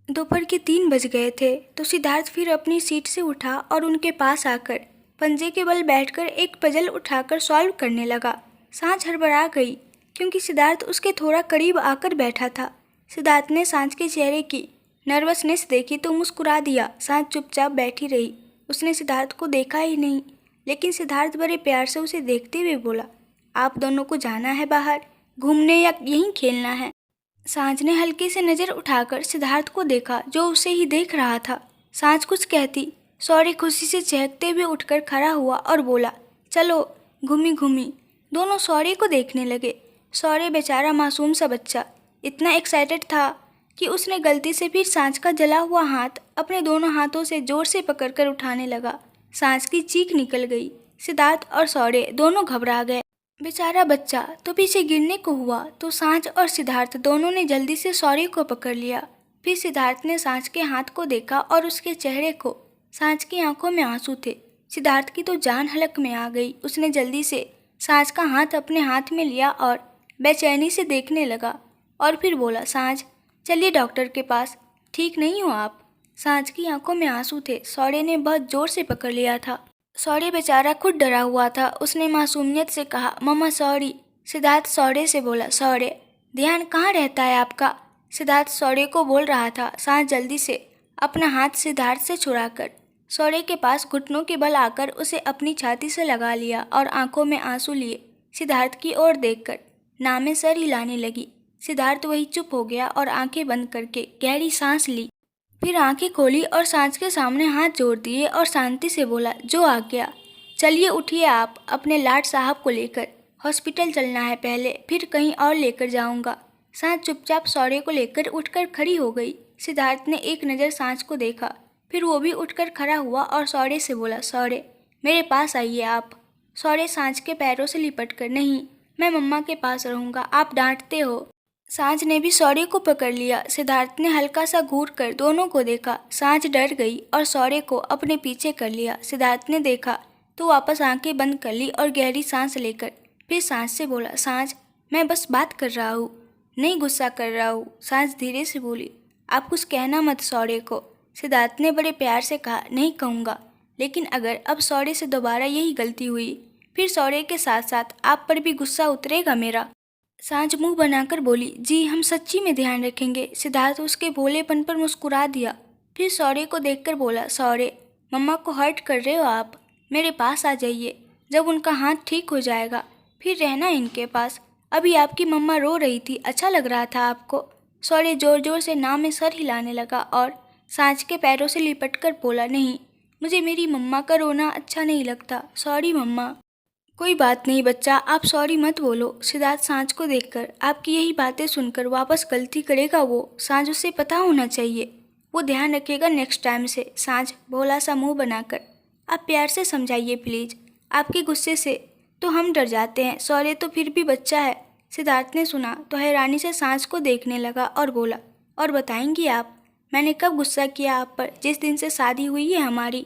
दोपहर के 3 बज गए थे तो सिद्धार्थ फिर अपनी सीट से उठा और उनके पास आकर पंजे के बल बैठकर एक पजल उठाकर सॉल्व करने लगा। सांझ हड़बड़ा गई क्योंकि सिद्धार्थ उसके थोड़ा करीब आकर बैठा था। सिद्धार्थ ने सांझ के चेहरे की नर्वसनेस देखी तो मुस्कुरा दिया। सांझ चुपचाप बैठी रही। उसने सिद्धार्थ को देखा ही नहीं, लेकिन सिद्धार्थ बड़े प्यार से उसे देखते हुए बोला, आप दोनों को जाना है बाहर घूमने या यहीं खेलना है? सांझ ने हल्के से नज़र उठाकर सिद्धार्थ को देखा जो उसे ही देख रहा था। सांझ कुछ कहती, सौर्य खुशी से चहकते हुए उठकर खड़ा हुआ और बोला, चलो घूमी घूमी। दोनों सौर्य को देखने लगे। सौर्य बेचारा मासूम सा बच्चा इतना एक्साइटेड था कि उसने गलती से फिर सांझ का जला हुआ हाथ अपने दोनों हाथों से जोर से पकड़कर उठाने लगा। सांझ की चीख निकल गई। सिद्धार्थ और सौर्य दोनों घबरा गए। बेचारा बच्चा तो पीछे गिरने को हुआ तो सांझ और सिद्धार्थ दोनों ने जल्दी से सौर्य को पकड़ लिया। फिर सिद्धार्थ ने सांझ के हाथ को देखा और उसके चेहरे को। सांझ की आंखों में आंसू थे। सिद्धार्थ की तो जान हलक में आ गई। उसने जल्दी से सांझ का हाथ अपने हाथ में लिया और बेचैनी से देखने लगा और फिर बोला, सांझ चलिए डॉक्टर के पास, ठीक नहीं हो आप? सांझ की आंखों में आंसू थे। सौर्य ने बहुत जोर से पकड़ लिया था। सौर्य बेचारा खुद डरा हुआ था। उसने मासूमियत से कहा, मम्मा सॉरी। सिद्धार्थ सौर्य से बोला, सौर्य ध्यान कहाँ रहता है आपका? सिद्धार्थ सौर्य को बोल रहा था। सांझ जल्दी से अपना हाथ सिद्धार्थ से छुड़ाकर सौर्य के पास घुटनों के बल आकर उसे अपनी छाती से लगा लिया और आंखों में आंसू लिए सिद्धार्थ की ओर देखकर नामे सर हिलाने लगी। सिद्धार्थ वही चुप हो गया और आंखें बंद करके गहरी सांस ली। फिर आंखें खोली और सांझ के सामने हाथ जोड़ दिए और शांति से बोला, जो आ गया। चलिए उठिए, आप अपने लाड साहब को लेकर हॉस्पिटल चलना है पहले, फिर कहीं और लेकर जाऊंगा। सांझ चुपचाप सौर्य को लेकर उठकर खड़ी हो गई। सिद्धार्थ ने एक नज़र सांझ को देखा, फिर वो भी उठकर खड़ा हुआ और सौर्य से बोला, सौर्य मेरे पास आइए आप। सौर्य सांझ के पैरों से लिपट कर, नहीं मैं मम्मा के पास रहूँगा, आप डांटते हो। सांझ ने भी सौर्य को पकड़ लिया। सिद्धार्थ ने हल्का सा घूर कर दोनों को देखा। सांझ डर गई और सौर्य को अपने पीछे कर लिया। सिद्धार्थ ने देखा तो वापस आंखें बंद कर ली और गहरी सांस लेकर फिर सांझ से बोला, सांझ मैं बस बात कर रहा हूँ, नहीं गुस्सा कर रहा हूँ। सांझ धीरे से बोली, आप कुछ कहना मत सौर्य को। सिद्धार्थ ने बड़े प्यार से कहा, नहीं कहूँगा, लेकिन अगर अब सौर्य से दोबारा यही गलती हुई फिर सौर्य के साथ साथ आप पर भी गुस्सा उतरेगा मेरा। सांझ मुंह बनाकर बोली, जी हम सच्ची में ध्यान रखेंगे। सिद्धार्थ उसके भोलेपन पर मुस्कुरा दिया। फिर सौर्य को देखकर बोला, सौर्य मम्मा को हर्ट कर रहे हो आप, मेरे पास आ जाइए। जब उनका हाथ ठीक हो जाएगा फिर रहना इनके पास। अभी आपकी मम्मा रो रही थी, अच्छा लग रहा था आपको। सौर्य जोर जोर से नाव में सर हिलाने लगा और सांझ के पैरों से लिपट कर बोला, नहीं मुझे मेरी मम्मा का रोना अच्छा नहीं लगता, सॉरी मम्मा। कोई बात नहीं बच्चा, आप सॉरी मत बोलो। सिद्धार्थ सांझ को देखकर आपकी यही बातें सुनकर वापस गलती करेगा वो। सांझ उसे पता होना चाहिए, वो ध्यान रखेगा नेक्स्ट टाइम से। सांझ भोला सा मुंह बनाकर, आप प्यार से समझाइए प्लीज़, आपके गुस्से से तो हम डर जाते हैं। सौर्य तो फिर भी बच्चा है। सिद्धार्थ ने सुना तो हैरानी से सांझ को देखने लगा और बोला, और बताएंगी आप मैंने कब गुस्सा किया आप पर, जिस दिन से शादी हुई है हमारी?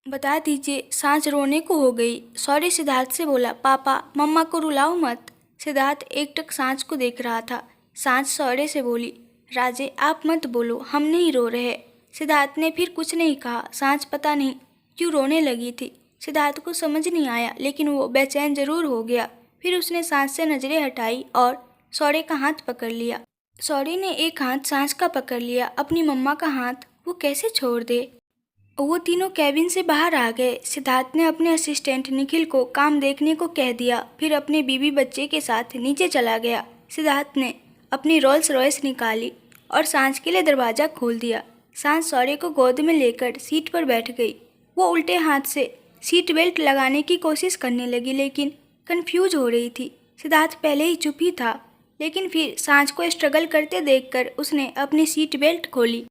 बता दीजिए। सांझ रोने को हो गई। सॉरी सिद्धार्थ से बोला, पापा मम्मा को रुलाओ मत। सिद्धार्थ एकटक सांझ को देख रहा था। सांझ सौर्य से बोली, राजे आप मत बोलो, हम नहीं रो रहे। सिद्धार्थ ने फिर कुछ नहीं कहा। सांझ पता नहीं क्यों रोने लगी थी। सिद्धार्थ को समझ नहीं आया, लेकिन वो बेचैन जरूर हो गया। फिर उसने सांझ से नजरें हटाई और सौर्य का हाथ पकड़ लिया। सौर्य ने एक हाथ सांझ का पकड़ लिया। अपनी मम्मा का हाथ वो कैसे छोड़ दे। वो तीनों कैबिन से बाहर आ गए। सिद्धार्थ ने अपने असिस्टेंट निखिल को काम देखने को कह दिया, फिर अपने बीवी बच्चे के साथ नीचे चला गया। सिद्धार्थ ने अपनी रोल्स रॉयस निकाली और सांझ के लिए दरवाज़ा खोल दिया। सांझ सौर्य को गोद में लेकर सीट पर बैठ गई। वो उल्टे हाथ से सीट बेल्ट लगाने की कोशिश करने लगी, लेकिन कंफ्यूज हो रही थी। सिद्धार्थ पहले ही चुप ही था, लेकिन फिर सांझ को स्ट्रगल करते देखकर उसने अपनी सीट बेल्ट खोली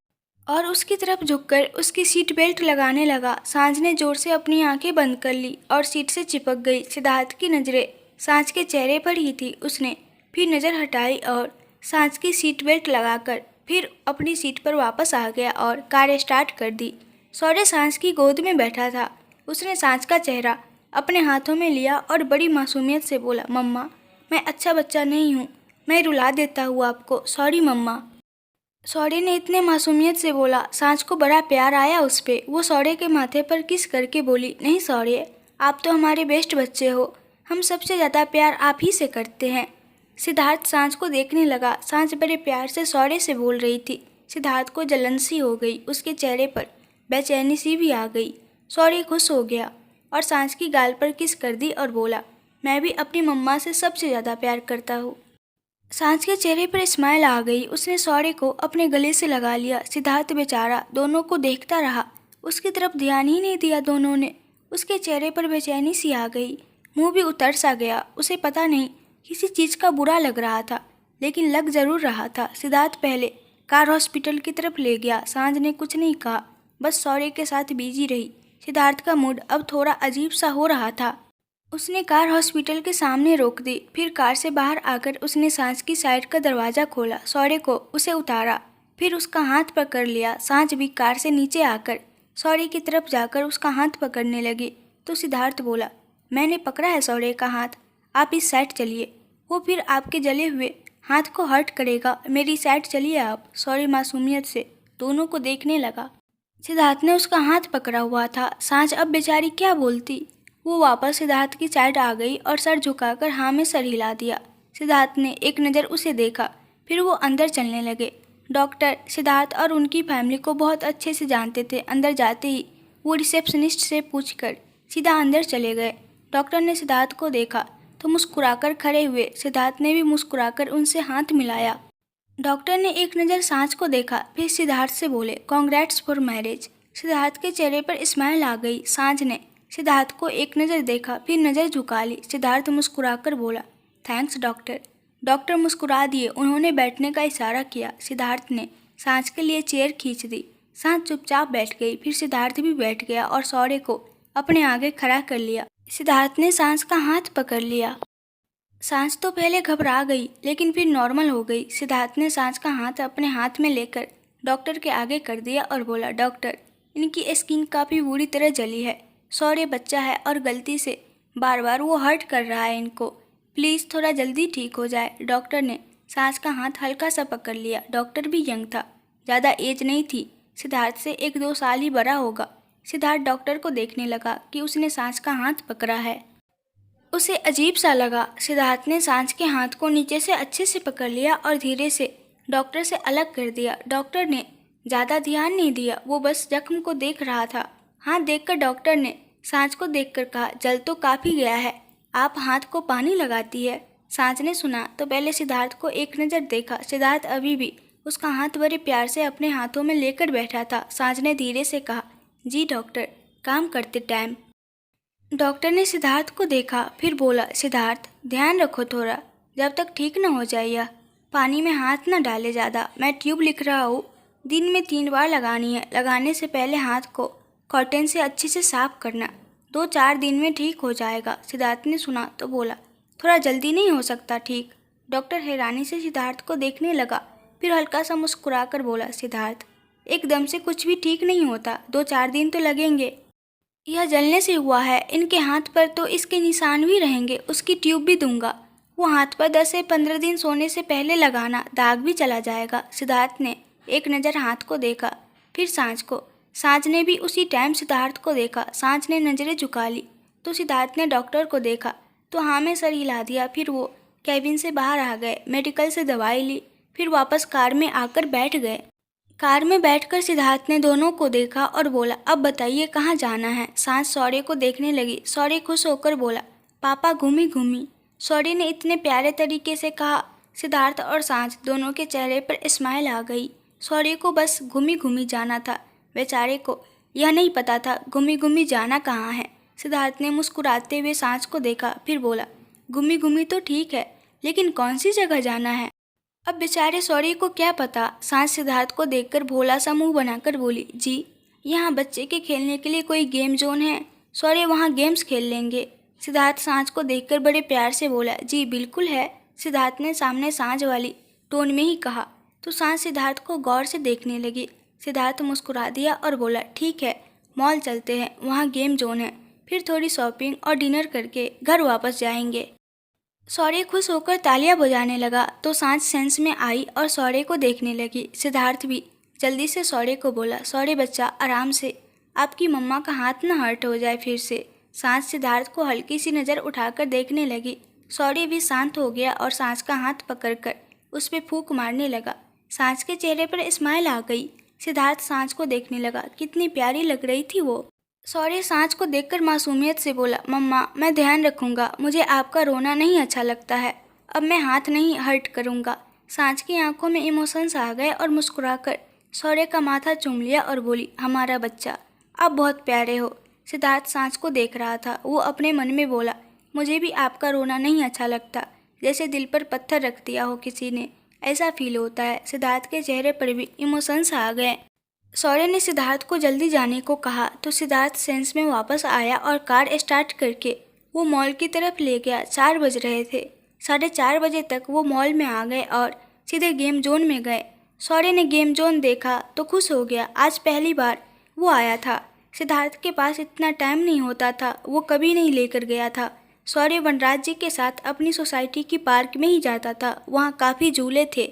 और उसकी तरफ झुककर उसकी सीट बेल्ट लगाने लगा। सांझ ने जोर से अपनी आंखें बंद कर ली और सीट से चिपक गई। सिद्धार्थ की नज़रें सांझ के चेहरे पर ही थी। उसने फिर नज़र हटाई और सांझ की सीट बेल्ट लगाकर फिर अपनी सीट पर वापस आ गया और कार स्टार्ट कर दी। सौर्य सांझ की गोद में बैठा था। उसने सांझ का चेहरा अपने हाथों में लिया और बड़ी मासूमियत से बोला, मम्मा मैं अच्छा बच्चा नहीं हूँ, मैं रुला देता हूँ आपको, सॉरी मम्मा। सौर्य ने इतने मासूमियत से बोला। सांझ को बड़ा प्यार आया उस पे। वो सौर्य के माथे पर किस करके बोली, नहीं सौर्य, आप तो हमारे बेस्ट बच्चे हो, हम सबसे ज़्यादा प्यार आप ही से करते हैं। सिद्धार्थ सांझ को देखने लगा। सांझ बड़े प्यार से सौर्य से बोल रही थी। सिद्धार्थ को जलन सी हो गई, उसके चेहरे पर बेचैनी सी भी आ गई। सौर्य खुश हो गया और सांझ की गाल पर किस कर दी और बोला, मैं भी अपनी मम्मा से सबसे ज़्यादा प्यार करता हूँ। सांझ के चेहरे पर स्माइल आ गई। उसने सौर्य को अपने गले से लगा लिया। सिद्धार्थ बेचारा दोनों को देखता रहा, उसकी तरफ ध्यान ही नहीं दिया दोनों ने। उसके चेहरे पर बेचैनी सी आ गई, मुंह भी उतर सा गया। उसे पता नहीं किसी चीज़ का बुरा लग रहा था, लेकिन लग जरूर रहा था। सिद्धार्थ पहले कार हॉस्पिटल की तरफ ले गया। सांझ ने कुछ नहीं कहा, बस सौर्य के साथ बिजी रही। सिद्धार्थ का मूड अब थोड़ा अजीब सा हो रहा था। उसने कार हॉस्पिटल के सामने रोक दी। फिर कार से बाहर आकर उसने सांझ की साइड का दरवाज़ा खोला, सौर्य को उसे उतारा, फिर उसका हाथ पकड़ लिया। सांझ भी कार से नीचे आकर सौर्य की तरफ जाकर उसका हाथ पकड़ने लगी तो सिद्धार्थ बोला, मैंने पकड़ा है सौर्य का हाथ, आप इस साइड चलिए, वो फिर आपके जले हुए हाथ को हर्ट करेगा, मेरी साइड चलिए आप। सौर्य मासूमियत से दोनों को देखने लगा। सिद्धार्थ ने उसका हाथ पकड़ा हुआ था। सांझ अब बेचारी क्या बोलती। वो वापस सिद्धार्थ की साइड आ गई और सर झुकाकर हाँ में सर हिला दिया। सिद्धार्थ ने एक नज़र उसे देखा, फिर वो अंदर चलने लगे। डॉक्टर सिद्धार्थ और उनकी फैमिली को बहुत अच्छे से जानते थे। अंदर जाते ही वो रिसेप्शनिस्ट से पूछकर सीधा अंदर चले गए। डॉक्टर ने सिद्धार्थ को देखा तो मुस्कुराकर खड़े हुए। सिद्धार्थ ने भी मुस्कुराकर उनसे हाथ मिलाया। डॉक्टर ने एक नज़र सांझ को देखा, फिर सिद्धार्थ से बोले, कॉन्ग्रेट्स फॉर मैरिज। सिद्धार्थ के चेहरे पर स्माइल आ गई। सांझ ने सिद्धार्थ को एक नज़र देखा, फिर नज़र झुका ली। सिद्धार्थ मुस्कुराकर बोला, थैंक्स डॉक्टर। डॉक्टर मुस्कुरा दिए। उन्होंने बैठने का इशारा किया। सिद्धार्थ ने सांझ के लिए चेयर खींच दी। सांझ चुपचाप बैठ गई। फिर सिद्धार्थ भी बैठ गया और सौर्य को अपने आगे खड़ा कर लिया। सिद्धार्थ ने सांझ का हाथ पकड़ लिया। सांझ तो पहले घबरा गई, लेकिन फिर नॉर्मल हो गई। सिद्धार्थ ने सांझ का हाथ अपने हाथ में लेकर डॉक्टर के आगे कर दिया और बोला, डॉक्टर, इनकी स्किन काफ़ी बुरी तरह जली है। सौर्य बच्चा है और गलती से बार बार वो हर्ट कर रहा है इनको, प्लीज़ थोड़ा जल्दी ठीक हो जाए। डॉक्टर ने सांझ का हाथ हल्का सा पकड़ लिया। डॉक्टर भी यंग था, ज़्यादा एज नहीं थी, सिद्धार्थ से 1-2 साल ही बड़ा होगा। सिद्धार्थ डॉक्टर को देखने लगा कि उसने सांझ का हाथ पकड़ा है। उसे अजीब सा लगा। सिद्धार्थ ने सांझ के हाथ को नीचे से अच्छे से पकड़ लिया और धीरे से डॉक्टर से अलग कर दिया। डॉक्टर ने ज़्यादा ध्यान नहीं दिया, वो बस जख्म को देख रहा था। हाथ देखकर डॉक्टर ने सांझ को देखकर कहा, जल तो काफ़ी गया है, आप हाथ को पानी लगाती है। सांझ ने सुना तो पहले सिद्धार्थ को एक नज़र देखा। सिद्धार्थ अभी भी उसका हाथ बड़े प्यार से अपने हाथों में लेकर बैठा था। सांझ ने धीरे से कहा, जी डॉक्टर, काम करते टाइम। डॉक्टर ने सिद्धार्थ को देखा, फिर बोला, सिद्धार्थ ध्यान रखो थोड़ा, जब तक ठीक न हो जाए। यह पानी में हाथ न डाले ज़्यादा। मैं ट्यूब लिख रहा हूँ, दिन में 3 बार लगानी है। लगाने से पहले हाथ को कॉटन से अच्छे से साफ करना, 2-4 दिन में ठीक हो जाएगा। सिद्धार्थ ने सुना तो बोला, थोड़ा जल्दी नहीं हो सकता ठीक? डॉक्टर हैरानी से सिद्धार्थ को देखने लगा, फिर हल्का सा मुस्कुरा कर बोला, सिद्धार्थ एकदम से कुछ भी ठीक नहीं होता, 2-4 दिन तो लगेंगे। यह जलने से हुआ है, इनके हाथ पर तो इसके निशान भी रहेंगे। उसकी ट्यूब भी दूंगा, वो हाथ पर 10 से 15 दिन सोने से पहले लगाना, दाग भी चला जाएगा। सिद्धार्थ ने एक नज़र हाथ को देखा, फिर सांझ को। सांझ ने भी उसी टाइम सिद्धार्थ को देखा। सांझ ने नज़रें झुका ली तो सिद्धार्थ ने डॉक्टर को देखा तो हाँ में सर हिला दिया। फिर वो कैबिन से बाहर आ गए, मेडिकल से दवाई ली, फिर वापस कार में आकर बैठ गए। कार में बैठकर सिद्धार्थ ने दोनों को देखा और बोला, अब बताइए कहाँ जाना है? सांझ सौर्य को देखने लगी। सौर्य खुश होकर बोला, पापा घूमी घूमी। सौर्य ने इतने प्यारे तरीके से कहा, सिद्धार्थ और सांझ दोनों के चेहरे पर स्माइल आ गई। सौर्य को बस घूमी घूमी जाना था, बेचारे को यह नहीं पता था घूमी घूमी जाना कहाँ है। सिद्धार्थ ने मुस्कुराते हुए सांझ को देखा, फिर बोला, घूमी घूमी तो ठीक है, लेकिन कौन सी जगह जाना है? अब बेचारे सौर्य को क्या पता। सांझ सिद्धार्थ को देखकर भोला सा मुंह बनाकर बोली, जी यहाँ बच्चे के खेलने के लिए कोई गेम जोन है, सौर्य वहाँ गेम्स खेल लेंगे। सिद्धार्थ सांझ को देखकर बड़े प्यार से बोला, जी बिल्कुल है। सिद्धार्थ ने सामने सांझ वाली टोन में ही कहा तो सांझ सिद्धार्थ को गौर से देखने लगी। सिद्धार्थ मुस्कुरा दिया और बोला, ठीक है, मॉल चलते हैं, वहाँ गेम जोन है, फिर थोड़ी शॉपिंग और डिनर करके घर वापस जाएंगे। सौर्य खुश होकर तालियां बजाने लगा तो सांझ सेंस में आई और सौर्य को देखने लगी। सिद्धार्थ भी जल्दी से सौर्य को बोला, सौर्य बच्चा आराम से, आपकी मम्मा का हाथ न हर्ट हो जाए फिर से। सांझ सिद्धार्थ को हल्की सी नज़र उठाकर देखने लगी। सौर्य भी शांत हो गया और सांझ का हाथ पकड़कर उस पर फूंक मारने लगा। सांझ के चेहरे पर स्माइल आ गई। सिद्धार्थ सांझ को देखने लगा, कितनी प्यारी लग रही थी वो। सौर्य सांझ को देखकर मासूमियत से बोला, मम्मा मैं ध्यान रखूंगा, मुझे आपका रोना नहीं अच्छा लगता है, अब मैं हाथ नहीं हर्ट करूंगा। सांझ की आंखों में इमोशंस आ गए और मुस्कुराकर सौर्य का माथा चूम लिया और बोली, हमारा बच्चा, आप बहुत प्यारे हो। सिद्धार्थ सांझ को देख रहा था। वो अपने मन में बोला, मुझे भी आपका रोना नहीं अच्छा लगता, जैसे दिल पर पत्थर रख दिया हो किसी ने, ऐसा फील होता है। सिद्धार्थ के चेहरे पर भी इमोशंस आ गए। सौर्य ने सिद्धार्थ को जल्दी जाने को कहा तो सिद्धार्थ सेंस में वापस आया और कार स्टार्ट करके वो मॉल की तरफ ले गया। 4 बज रहे थे। 4:30 बजे तक वो मॉल में आ गए और सीधे गेम जोन में गए। सौर्य ने गेम जोन देखा तो खुश हो गया। आज पहली बार वो आया था। सिद्धार्थ के पास इतना टाइम नहीं होता था, वो कभी नहीं लेकर गया था। सौर्य वनराज जी के साथ अपनी सोसाइटी की पार्क में ही जाता था। वहाँ काफ़ी झूले थे,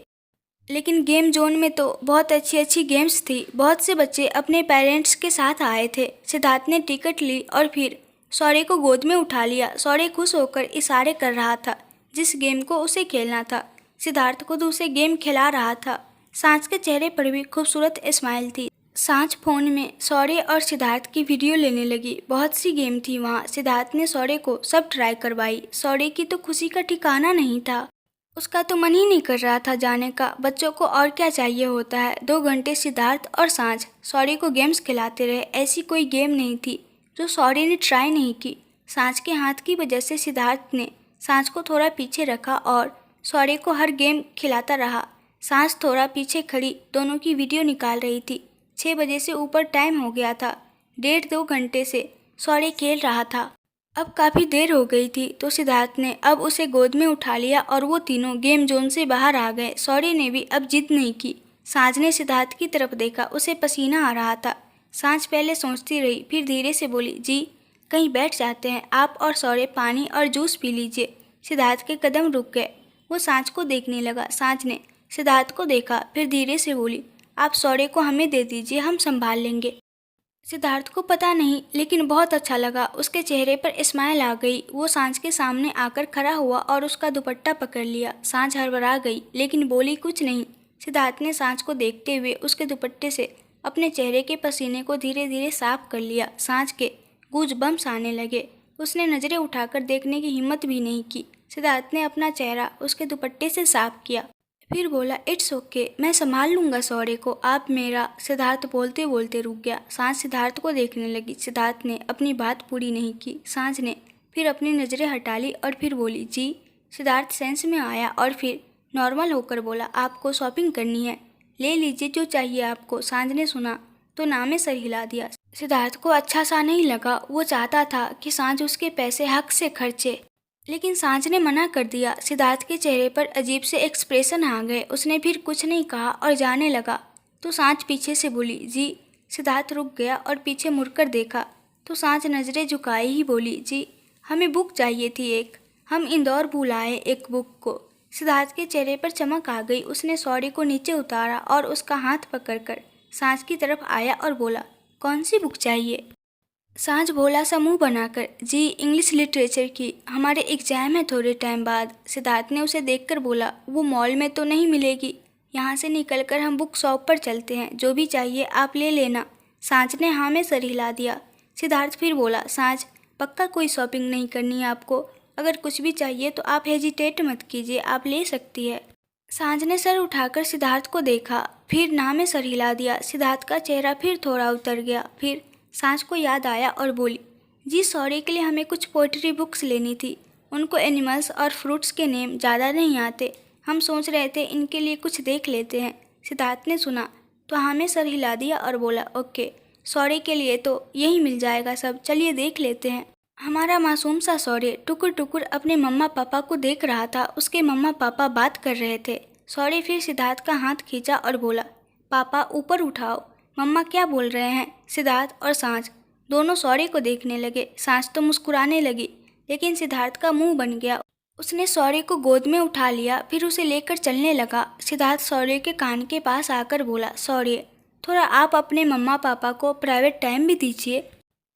लेकिन गेम जोन में तो बहुत अच्छी अच्छी गेम्स थी। बहुत से बच्चे अपने पेरेंट्स के साथ आए थे। सिद्धार्थ ने टिकट ली और फिर सौर्य को गोद में उठा लिया। सौर्य खुश होकर इशारे कर रहा था जिस गेम को उसे खेलना था। सिद्धार्थ खुद उसे गेम खिला रहा था। सांझ के चेहरे पर भी खूबसूरत स्माइल थी। सांझ फोन में सौर्य और सिद्धार्थ की वीडियो लेने लगी। बहुत सी गेम थी वहाँ। सिद्धार्थ ने सौर्य को सब ट्राई करवाई। सौर्य की तो खुशी का ठिकाना नहीं था। उसका तो मन ही नहीं कर रहा था जाने का। बच्चों को और क्या चाहिए होता है। 2 घंटे सिद्धार्थ और सांझ सौर्य को गेम्स खिलाते रहे। ऐसी कोई गेम नहीं थी जो सौर्य ने ट्राई नहीं की। सांझ के हाथ की वजह से सिद्धार्थ ने सांझ को थोड़ा पीछे रखा और सौर्य को हर गेम खिलाता रहा। सांझ थोड़ा पीछे खड़ी दोनों की वीडियो निकाल रही थी। 6 बजे से ऊपर टाइम हो गया था। 1.5-2 घंटे से सौर्य खेल रहा था। अब काफ़ी देर हो गई थी तो सिद्धार्थ ने अब उसे गोद में उठा लिया और वो तीनों गेम जोन से बाहर आ गए। सौर्य ने भी अब जिद नहीं की। सांझ ने सिद्धार्थ की तरफ देखा, उसे पसीना आ रहा था। सांझ पहले सोचती रही, फिर धीरे से बोली, जी कहीं बैठ जाते हैं, आप और सौर्य पानी और जूस पी लीजिए। सिद्धार्थ के कदम रुक गए। वो सांझ को देखने लगा। सांझ ने सिद्धार्थ को देखा, फिर धीरे से बोली, आप सौर्य को हमें दे दीजिए, हम संभाल लेंगे। सिद्धार्थ को पता नहीं लेकिन बहुत अच्छा लगा। उसके चेहरे पर स्माइल आ गई। वो सांझ के सामने आकर खड़ा हुआ और उसका दुपट्टा पकड़ लिया। सांझ हड़बड़ा गई लेकिन बोली कुछ नहीं। सिद्धार्थ ने सांझ को देखते हुए उसके दुपट्टे से अपने चेहरे के पसीने को धीरे धीरे साफ कर लिया। सांझ के गूज बम्स आने लगे। उसने नज़रें उठाकर देखने की हिम्मत भी नहीं की। सिद्धार्थ ने अपना चेहरा उसके दुपट्टे से साफ किया, फिर बोला, इट्स ओके, मैं संभाल लूँगा सौर्य को, आप मेरा। सिद्धार्थ बोलते बोलते रुक गया। सांझ सिद्धार्थ को देखने लगी। सिद्धार्थ ने अपनी बात पूरी नहीं की। सांझ ने फिर अपनी नज़रें हटा ली और फिर बोली, जी। सिद्धार्थ सेंस में आया और फिर नॉर्मल होकर बोला, आपको शॉपिंग करनी है, ले लीजिए जो चाहिए आपको। सांझ ने सुना तो नामे सर हिला दिया। सिद्धार्थ को अच्छा सा नहीं लगा। वो चाहता था कि सांझ उसके पैसे हक से खर्चे, लेकिन सांझ ने मना कर दिया। सिद्धार्थ के चेहरे पर अजीब से एक्सप्रेशन आ गए। उसने फिर कुछ नहीं कहा और जाने लगा तो सांझ पीछे से बोली, जी। सिद्धार्थ रुक गया और पीछे मुड़कर देखा तो सांझ नज़रें झुकाई ही बोली, जी हमें बुक चाहिए थी एक, हम इंदौर भूल आए एक बुक को। सिद्धार्थ के चेहरे पर चमक आ गई। उसने सौर्य को नीचे उतारा और उसका हाथ पकड़कर सांझ की तरफ आया और बोला, कौन सी बुक चाहिए। सांझ भोला सा मुंह बनाकर, जी इंग्लिश लिटरेचर की, हमारे एग्जाम है थोड़े टाइम बाद। सिद्धार्थ ने उसे देखकर बोला, वो मॉल में तो नहीं मिलेगी, यहाँ से निकलकर हम बुक शॉप पर चलते हैं, जो भी चाहिए आप ले लेना। सांझ ने हाँ में सर हिला दिया। सिद्धार्थ फिर बोला, सांझ पक्का कोई शॉपिंग नहीं करनी है आपको, अगर कुछ भी चाहिए तो आप हेजिटेट मत कीजिए, आप ले सकती है। सांझ ने सर उठाकर सिद्धार्थ को देखा, फिर ना में सर हिला दिया। सिद्धार्थ का चेहरा फिर थोड़ा उतर गया। फिर सांझ को याद आया और बोली, जी सौर्य के लिए हमें कुछ पोइट्री बुक्स लेनी थी, उनको एनिमल्स और फ्रूट्स के नेम ज़्यादा नहीं आते, हम सोच रहे थे इनके लिए कुछ देख लेते हैं। सिद्धार्थ ने सुना तो हाँ में सर हिला दिया और बोला, ओके, सौर्य के लिए तो यही मिल जाएगा सब, चलिए देख लेते हैं। हमारा मासूम सा सौर्य टुकुर टुकुर अपने मम्मा पापा को देख रहा था। उसके मम्मा पापा बात कर रहे थे। सौर्य फिर सिद्धार्थ का हाथ खींचा और बोला, पापा ऊपर उठाओ, मम्मा क्या बोल रहे हैं। सिद्धार्थ और सांझ दोनों सौर्य को देखने लगे। सांझ तो मुस्कुराने लगी लेकिन सिद्धार्थ का मुंह बन गया। उसने शौर्य को गोद में उठा लिया, फिर उसे लेकर चलने लगा। सिद्धार्थ शौर्य के कान के पास आकर बोला, शौर्य, थोड़ा आप अपने मम्मा पापा को प्राइवेट टाइम भी दीजिए।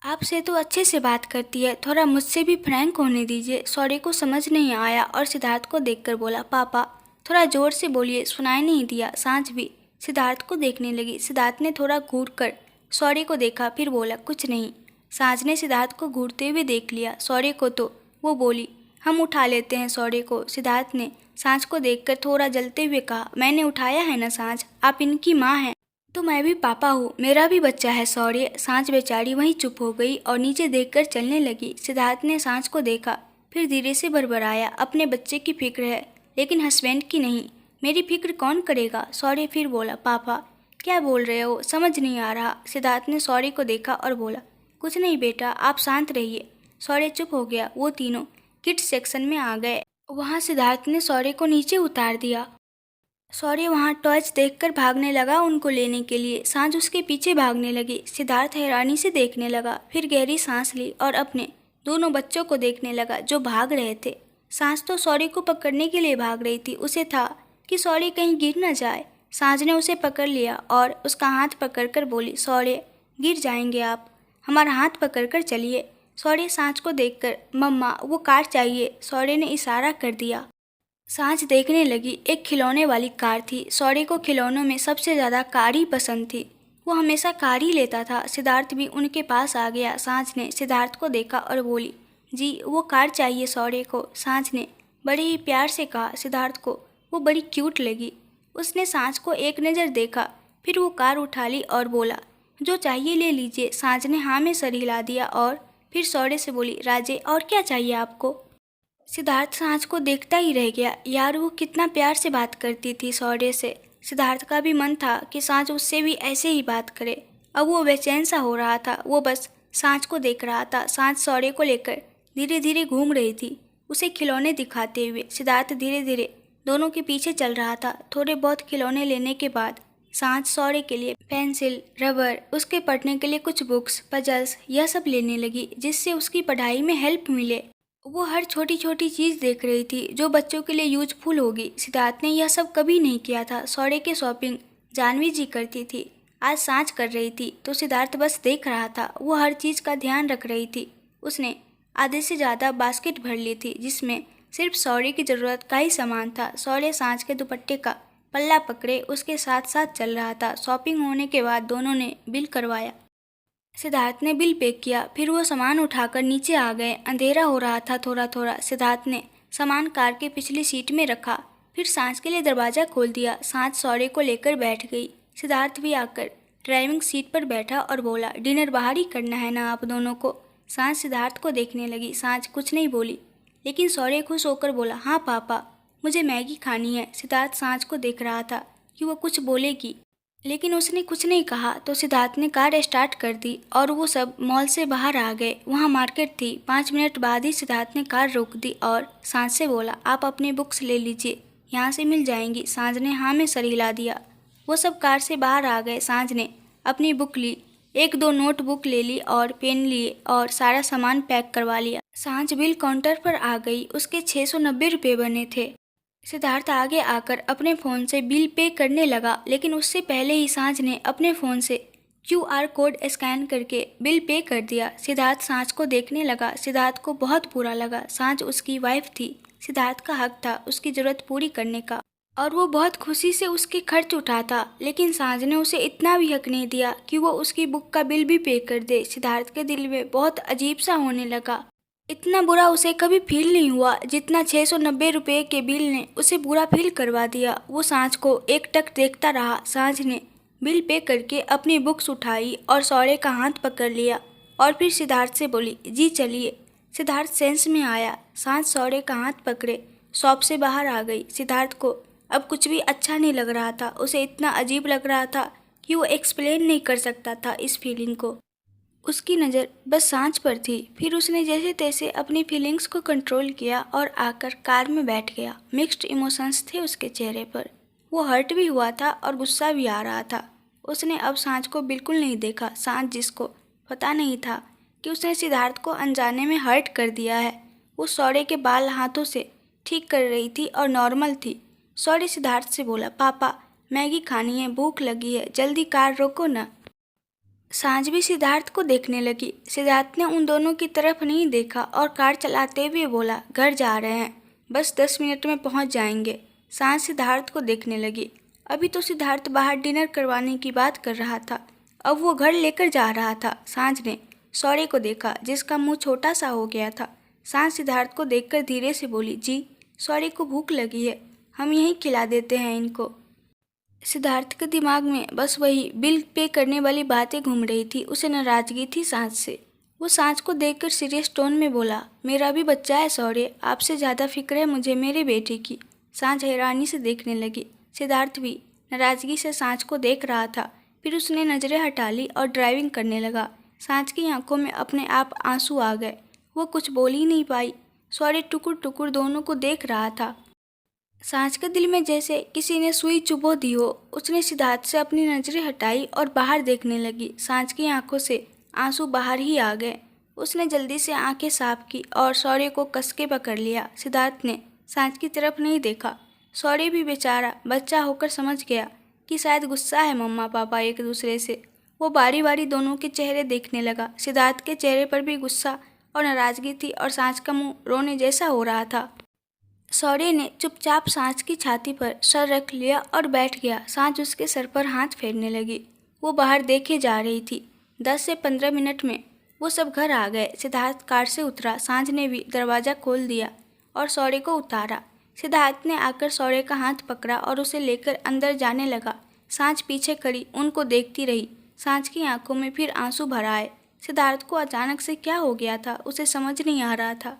आपसे तो अच्छे से बात करती है, थोड़ा मुझसे भी फ्रैंक होने दीजिए। शौर्य को समझ नहीं आया और सिद्धार्थ को देखकर बोला, पापा थोड़ा जोर से बोलिए, सुनाई नहीं दिया। सांझ भी सिद्धार्थ को देखने लगी। सिद्धार्थ ने थोड़ा घूरकर शौर्य को देखा, फिर बोला, कुछ नहीं। सांझ ने सिद्धार्थ को घूरते हुए देख लिया। शौर्य को तो वो बोली, हम उठा लेते हैं शौर्य को। सिद्धार्थ ने सांझ को देखकर थोड़ा जलते हुए कहा, मैंने उठाया है ना सांझ, आप इनकी माँ हैं तो मैं भी पापा हूँ, मेरा भी बच्चा है शौर्य। सांझ बेचारी वहीं चुप हो गई और नीचे देखकर चलने लगी। सिद्धार्थ ने सांझ को देखा, फिर धीरे से बड़बड़ाया, अपने बच्चे की फिक्र है लेकिन हस्बैंड की नहीं, मेरी फिक्र कौन करेगा। शौर्य फिर बोला, पापा क्या बोल रहे हो, समझ नहीं आ रहा। सिद्धार्थ ने शौर्य को देखा और बोला, कुछ नहीं बेटा, आप शांत रहिए। शौर्य चुप हो गया। वो तीनों किड्स सेक्शन में आ गए। वहाँ सिद्धार्थ ने शौर्य को नीचे उतार दिया। शौर्य वहाँ टॉयज देखकर भागने लगा उनको लेने के लिए। सांझ उसके पीछे भागने लगी। सिद्धार्थ हैरानी से देखने लगा, फिर गहरी सांस ली और अपने दोनों बच्चों को देखने लगा जो भाग रहे थे। सांझ तो शौर्य को पकड़ने के लिए भाग रही थी। उसे था कि शौर्य कहीं गिर न जाए। सांझ ने उसे पकड़ लिया और उसका हाथ पकड़कर बोली, शौर्य गिर जाएंगे आप, हमारा हाथ पकड़कर चलिए। शौर्य सांझ को देखकर, मम्मा वो कार चाहिए, शौर्य ने इशारा कर दिया। सांझ देखने लगी। एक खिलौने वाली कार थी। शौर्य को खिलौनों में सबसे ज़्यादा कार ही पसंद थी। वो हमेशा कार ही लेता था। सिद्धार्थ भी उनके पास आ गया। सांझ ने सिद्धार्थ को देखा और बोली, जी वो कार चाहिए शौर्य को। सांझ ने बड़े ही प्यार से कहा। सिद्धार्थ को वो बड़ी क्यूट लगी। उसने सांझ को एक नज़र देखा, फिर वो कार उठा ली और बोला, जो चाहिए ले लीजिए। सांझ ने हाँ में सर हिला दिया और फिर शौर्य से बोली, राजे और क्या चाहिए आपको। सिद्धार्थ सांझ को देखता ही रह गया। यार वो कितना प्यार से बात करती थी शौर्य से। सिद्धार्थ का भी मन था कि सांझ उससे भी ऐसे ही बात करे। अब वो बेचैन सा हो रहा था। वो बस सांझ को देख रहा था। सांझ शौर्य को लेकर धीरे धीरे घूम रही थी, उसे खिलौने दिखाते हुए। सिद्धार्थ धीरे धीरे दोनों के पीछे चल रहा था। थोड़े बहुत खिलौने लेने के बाद सांझ शौर्य के लिए पेंसिल, रबर, उसके पढ़ने के लिए कुछ बुक्स, पजल्स, यह सब लेने लगी जिससे उसकी पढ़ाई में हेल्प मिले। वो हर छोटी छोटी चीज़ देख रही थी जो बच्चों के लिए यूजफुल होगी। सिद्धार्थ ने यह सब कभी नहीं किया था। शौर्य के शॉपिंग जानवी जी करती थी, आज सांझ कर रही थी तो सिद्धार्थ बस देख रहा था। वो हर चीज़ का ध्यान रख रही थी। उसने आधे से ज़्यादा बास्केट भर ली थी जिसमें सिर्फ शौर्य की ज़रूरत का ही सामान था। शौर्य सांझ के दुपट्टे का पल्ला पकड़े उसके साथ साथ चल रहा था। शॉपिंग होने के बाद दोनों ने बिल करवाया। सिद्धार्थ ने बिल पे किया, फिर वो सामान उठाकर नीचे आ गए। अंधेरा हो रहा था थोड़ा थोड़ा। सिद्धार्थ ने सामान कार के पिछली सीट में रखा, फिर सांझ के लिए दरवाज़ा खोल दिया। सांझ शौर्य को लेकर बैठ गई। सिद्धार्थ भी आकर ड्राइविंग सीट पर बैठा और बोला, डिनर बाहर ही करना है ना आप दोनों को। सांझ सिद्धार्थ को देखने लगी। सांझ कुछ नहीं बोली, लेकिन शौर्य खुश होकर बोला, हाँ पापा, मुझे मैगी खानी है। सिद्धार्थ सांझ को देख रहा था कि वो कुछ बोलेगी, लेकिन उसने कुछ नहीं कहा तो सिद्धार्थ ने कार स्टार्ट कर दी और वो सब मॉल से बाहर आ गए। वहाँ मार्केट थी। 5 मिनट बाद ही सिद्धार्थ ने कार रोक दी और सांझ से बोला, आप अपनी बुक्स ले लीजिए, यहाँ से मिल जाएंगी। सांझ ने हाँ में सर हिला दिया। वो सब कार से बाहर आ गए। सांझ ने अपनी बुक ली, 1-2 नोटबुक ले ली और पेन लिए और सारा सामान पैक करवा लिया। सांझ बिल काउंटर पर आ गई। उसके 690 रुपये बने थे। सिद्धार्थ आगे आकर अपने फ़ोन से बिल पे करने लगा, लेकिन उससे पहले ही सांझ ने अपने फ़ोन से QR कोड स्कैन करके बिल पे कर दिया। सिद्धार्थ सांझ को देखने लगा। सिद्धार्थ को बहुत बुरा लगा। सांझ उसकी वाइफ थी। सिद्धार्थ का हक था उसकी ज़रूरत पूरी करने का और वो बहुत खुशी से उसके खर्च उठाता, लेकिन सांझ ने उसे इतना भी हक नहीं दिया कि वो उसकी बुक का बिल भी पे कर दे। सिद्धार्थ के दिल में बहुत अजीब सा होने लगा। इतना बुरा उसे कभी फील नहीं हुआ जितना 690 रुपये के बिल ने उसे बुरा फील करवा दिया। वो सांझ को एकटक देखता रहा। सांझ ने बिल पे करके अपनी बुक्स उठाई और शौर्य का हाथ पकड़ लिया और फिर सिद्धार्थ से बोली, जी चलिए। सिद्धार्थ सेंस में आया। सांझ शौर्य का हाथ पकड़े शॉप से बाहर आ गई। सिद्धार्थ को अब कुछ भी अच्छा नहीं लग रहा था। उसे इतना अजीब लग रहा था कि वो एक्सप्लेन नहीं कर सकता था इस फीलिंग को। उसकी नज़र बस सांझ पर थी। फिर उसने जैसे तैसे अपनी फीलिंग्स को कंट्रोल किया और आकर कार में बैठ गया। मिक्स्ड इमोशंस थे उसके चेहरे पर। वो हर्ट भी हुआ था और गुस्सा भी आ रहा था। उसने अब सांझ को बिल्कुल नहीं देखा। सांझ जिसको पता नहीं था कि उसने सिद्धार्थ को अनजाने में हर्ट कर दिया है, वो शौर्य के बाल हाथों से ठीक कर रही थी और नॉर्मल थी। शौर्य सिद्धार्थ से बोला, पापा मैगी खानी है, भूख लगी है, जल्दी कार रोको ना। सांझ भी सिद्धार्थ को देखने लगी। सिद्धार्थ ने उन दोनों की तरफ नहीं देखा और कार चलाते हुए बोला, घर जा रहे हैं, बस 10 मिनट में पहुंच जाएंगे। सांझ सिद्धार्थ को देखने लगी। अभी तो सिद्धार्थ बाहर डिनर करवाने की बात कर रहा था, अब वो घर लेकर जा रहा था। सांझ ने शौर्य को देखा जिसका मुंह छोटा सा हो गया था। सांझ सिद्धार्थ को देखकर धीरे से बोली, जी शौर्य को भूख लगी है, हम यहीं खिला देते हैं इनको। सिद्धार्थ के दिमाग में बस वही बिल पे करने वाली बातें घूम रही थी। उसे नाराजगी थी सांझ से। वो सांझ को देखकर सीरियस टोन में बोला, मेरा भी बच्चा है शौर्य, आपसे ज़्यादा फिक्र है मुझे मेरे बेटे की। सांझ हैरानी से देखने लगी। सिद्धार्थ भी नाराजगी से सांझ को देख रहा था। फिर उसने नज़रें हटा ली और ड्राइविंग करने लगा। सांझ की आंखों में अपने आप आंसू आ गए। वो कुछ बोल ही नहीं पाई। शौर्य टुकुर टुकुर दोनों को देख रहा था। सांझ के दिल में जैसे किसी ने सुई चुभो दी हो। उसने सिद्धार्थ से अपनी नज़रें हटाई और बाहर देखने लगी। सांझ की आंखों से आंसू बाहर ही आ गए। उसने जल्दी से आंखें साफ की और शौर्य को कस के पकड़ लिया। सिद्धार्थ ने सांझ की तरफ नहीं देखा। शौर्य भी बेचारा बच्चा होकर समझ गया कि शायद गुस्सा है मम्मा पापा एक दूसरे से। वो बारी बारी दोनों के चेहरे देखने लगा। सिद्धार्थ के चेहरे पर भी गुस्सा और नाराज़गी थी और सांझ का मुंह रोने जैसा हो रहा था। शौर्य ने चुपचाप सांझ की छाती पर सर रख लिया और बैठ गया। सांझ उसके सर पर हाथ फेरने लगी। वो बाहर देखे जा रही थी। 10 से 15 मिनट में वो सब घर आ गए। सिद्धार्थ कार से उतरा। सांझ ने भी दरवाज़ा खोल दिया और शौर्य को उतारा। सिद्धार्थ ने आकर शौर्य का हाथ पकड़ा और उसे लेकर अंदर जाने लगा। सांझ पीछे खड़ी उनको देखती रही। सांझ की आंखों में फिर आंसू भर आए। सिद्धार्थ को अचानक से क्या हो गया था, उसे समझ नहीं आ रहा था।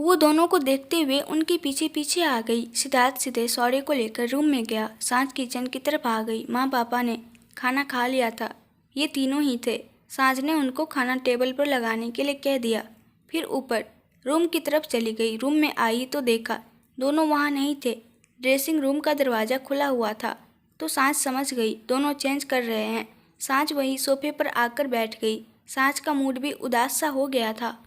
वो दोनों को देखते हुए उनके पीछे पीछे आ गई। सिद्धार्थ सीधे शौर्य को लेकर रूम में गया। सांझ किचन की तरफ आ गई। माँ पापा ने खाना खा लिया था। ये तीनों ही थे। सांझ ने उनको खाना टेबल पर लगाने के लिए कह दिया। फिर ऊपर रूम की तरफ चली गई। रूम में आई तो देखा दोनों वहाँ नहीं थे। ड्रेसिंग रूम का दरवाज़ा खुला हुआ था तो सांझ समझ गई दोनों चेंज कर रहे हैं। सांझ वही सोफे पर आकर बैठ गई। सांझ का मूड भी उदास सा हो गया था।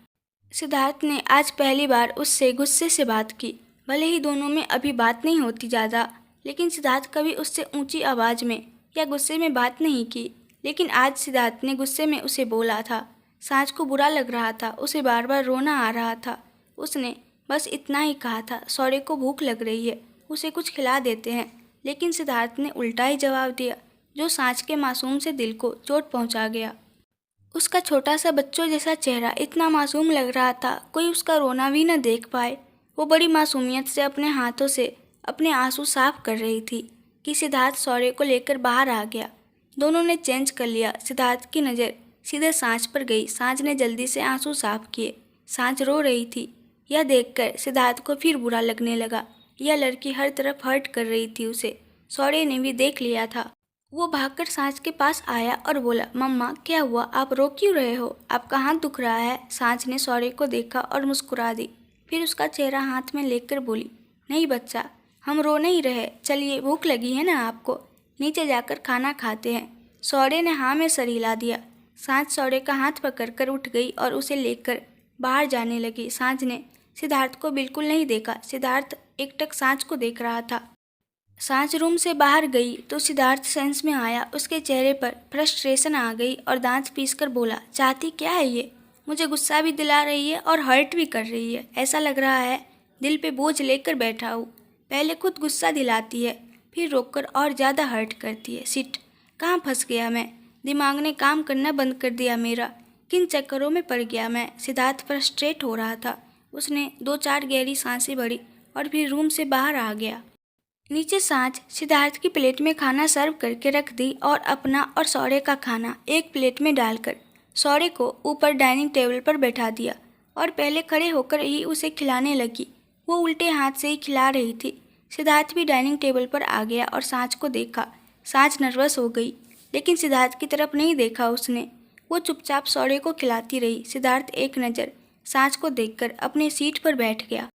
सिद्धार्थ ने आज पहली बार उससे गुस्से से बात की। भले ही दोनों में अभी बात नहीं होती ज़्यादा, लेकिन सिद्धार्थ कभी उससे ऊंची आवाज़ में या गुस्से में बात नहीं की। लेकिन आज सिद्धार्थ ने गुस्से में उसे बोला था। सांझ को बुरा लग रहा था, उसे बार बार रोना आ रहा था। उसने बस इतना ही कहा था, शौर्य को भूख लग रही है, उसे कुछ खिला देते हैं। लेकिन सिद्धार्थ ने उल्टा ही जवाब दिया, जो सांझ के मासूम से दिल को चोट पहुँचा गया। उसका छोटा सा बच्चों जैसा चेहरा इतना मासूम लग रहा था, कोई उसका रोना भी न देख पाए। वो बड़ी मासूमियत से अपने हाथों से अपने आंसू साफ कर रही थी कि सिद्धार्थ शौर्य को लेकर बाहर आ गया। दोनों ने चेंज कर लिया। सिद्धार्थ की नज़र सीधे सांझ पर गई। सांझ ने जल्दी से आंसू साफ किए। सांझ रो रही थी। यह देखकर सिद्धार्थ को फिर बुरा लगने लगा। यह लड़की हर तरफ हर्ट कर रही थी उसे। शौर्य ने भी देख लिया था। वो भागकर सांझ के पास आया और बोला, मम्मा क्या हुआ, आप रो क्यों रहे हो, आपका हाथ दुख रहा है। सांझ ने शौर्य को देखा और मुस्कुरा दी। फिर उसका चेहरा हाथ में लेकर बोली, नहीं बच्चा, हम रो नहीं रहे, चलिए भूख लगी है ना आपको, नीचे जाकर खाना खाते हैं। शौर्य ने हाँ में सर हिला दिया। सांझ शौर्य का हाथ पकड़कर उठ गई और उसे लेकर बाहर जाने लगी। सांझ ने सिद्धार्थ को बिल्कुल नहीं देखा। सिद्धार्थ एकटक सांझ को देख रहा था। सांझ रूम से बाहर गई तो सिद्धार्थ सेंस में आया। उसके चेहरे पर फ्रस्ट्रेशन आ गई और दांत पीसकर बोला, चाहती क्या है ये, मुझे गुस्सा भी दिला रही है और हर्ट भी कर रही है। ऐसा लग रहा है दिल पे बोझ लेकर बैठा हूँ। पहले खुद गुस्सा दिलाती है, फिर रोककर और ज़्यादा हर्ट करती है। सिट, कहाँ फंस गया मैं, दिमाग ने काम करना बंद कर दिया मेरा, किन चक्करों में पड़ गया मैं। सिद्धार्थ फ्रस्ट्रेट हो रहा था। उसने 2-4 गहरी सांसें भरी और फिर रूम से बाहर आ गया। नीचे सांझ सिद्धार्थ की प्लेट में खाना सर्व करके रख दी और अपना और शौर्य का खाना एक प्लेट में डालकर शौर्य को ऊपर डाइनिंग टेबल पर बैठा दिया और पहले खड़े होकर ही उसे खिलाने लगी। वो उल्टे हाथ से ही खिला रही थी। सिद्धार्थ भी डाइनिंग टेबल पर आ गया और सांझ को देखा। सांझ नर्वस हो गई, लेकिन सिद्धार्थ की तरफ नहीं देखा उसने। वो चुपचाप शौर्य को खिलाती रही। सिद्धार्थ एक नज़र सांझ को देखकर अपने सीट पर बैठ गया।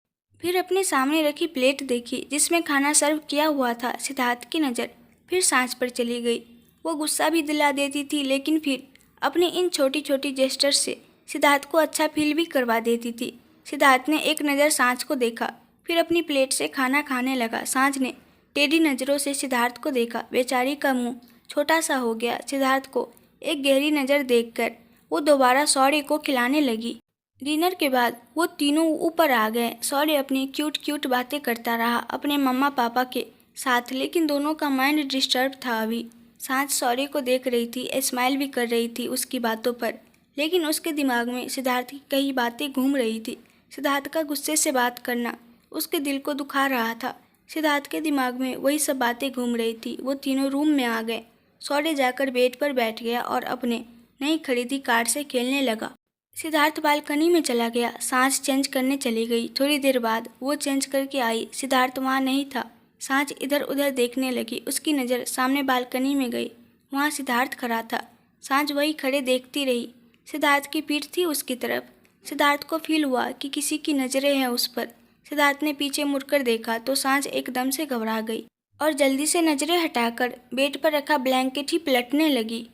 फिर अपने सामने रखी प्लेट देखी जिसमें खाना सर्व किया हुआ था। सिद्धार्थ की नज़र फिर सांझ पर चली गई। वो गुस्सा भी दिला देती थी, लेकिन फिर अपनी इन छोटी छोटी जेस्चर से सिद्धार्थ को अच्छा फील भी करवा देती थी। सिद्धार्थ ने एक नज़र सांझ को देखा, फिर अपनी प्लेट से खाना खाने लगा। सांझ ने टेढ़ी नज़रों से सिद्धार्थ को देखा। बेचारी का मुंह छोटा सा हो गया। सिद्धार्थ को एक गहरी नज़र देखकर वो दोबारा शौर्य को खिलाने लगी। डिनर के बाद वो तीनों ऊपर आ गए। शौर्य अपनी क्यूट क्यूट बातें करता रहा अपने मम्मा पापा के साथ, लेकिन दोनों का माइंड डिस्टर्ब था अभी। सांझ शौर्य को देख रही थी, स्माइल भी कर रही थी उसकी बातों पर, लेकिन उसके दिमाग में सिद्धार्थ की कई बातें घूम रही थी। सिद्धार्थ का गुस्से से बात करना उसके दिल को दुखा रहा था। सिद्धार्थ के दिमाग में वही सब बातें घूम रही थी। वो तीनों रूम में आ गए। शौर्य जाकर बेड पर बैठ गया और अपने नई खरीदी कार से खेलने लगा। सिद्धार्थ बालकनी में चला गया। सांझ चेंज करने चली गई। थोड़ी देर बाद वो चेंज करके आई। सिद्धार्थ वहाँ नहीं था। सांझ इधर उधर देखने लगी। उसकी नज़र सामने बालकनी में गई। वहाँ सिद्धार्थ खड़ा था। सांझ वही खड़े देखती रही। सिद्धार्थ की पीठ थी उसकी तरफ। सिद्धार्थ को फील हुआ कि किसी की नज़रें हैं उस पर। सिद्धार्थ ने पीछे मुड़कर देखा तो सांझ एकदम से घबरा गई और जल्दी से नज़रें हटाकर बेड पर रखा ब्लैंकेट ही पलटने लगी।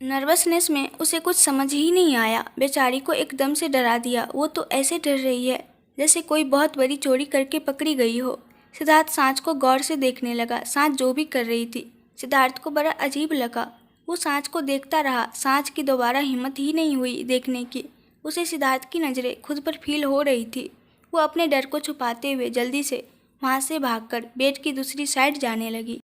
नर्वसनेस में उसे कुछ समझ ही नहीं आया। बेचारी को एकदम से डरा दिया। वो तो ऐसे डर रही है जैसे कोई बहुत बड़ी चोरी करके पकड़ी गई हो। सिद्धार्थ सांझ को गौर से देखने लगा। सांझ जो भी कर रही थी सिद्धार्थ को बड़ा अजीब लगा। वो सांझ को देखता रहा। सांझ की दोबारा हिम्मत ही नहीं हुई देखने की। उसे सिद्धार्थ की नज़रें खुद पर फील हो रही थी। वो अपने डर को छुपाते हुए जल्दी से वहाँ से भागकर बेड की दूसरी साइड जाने लगी।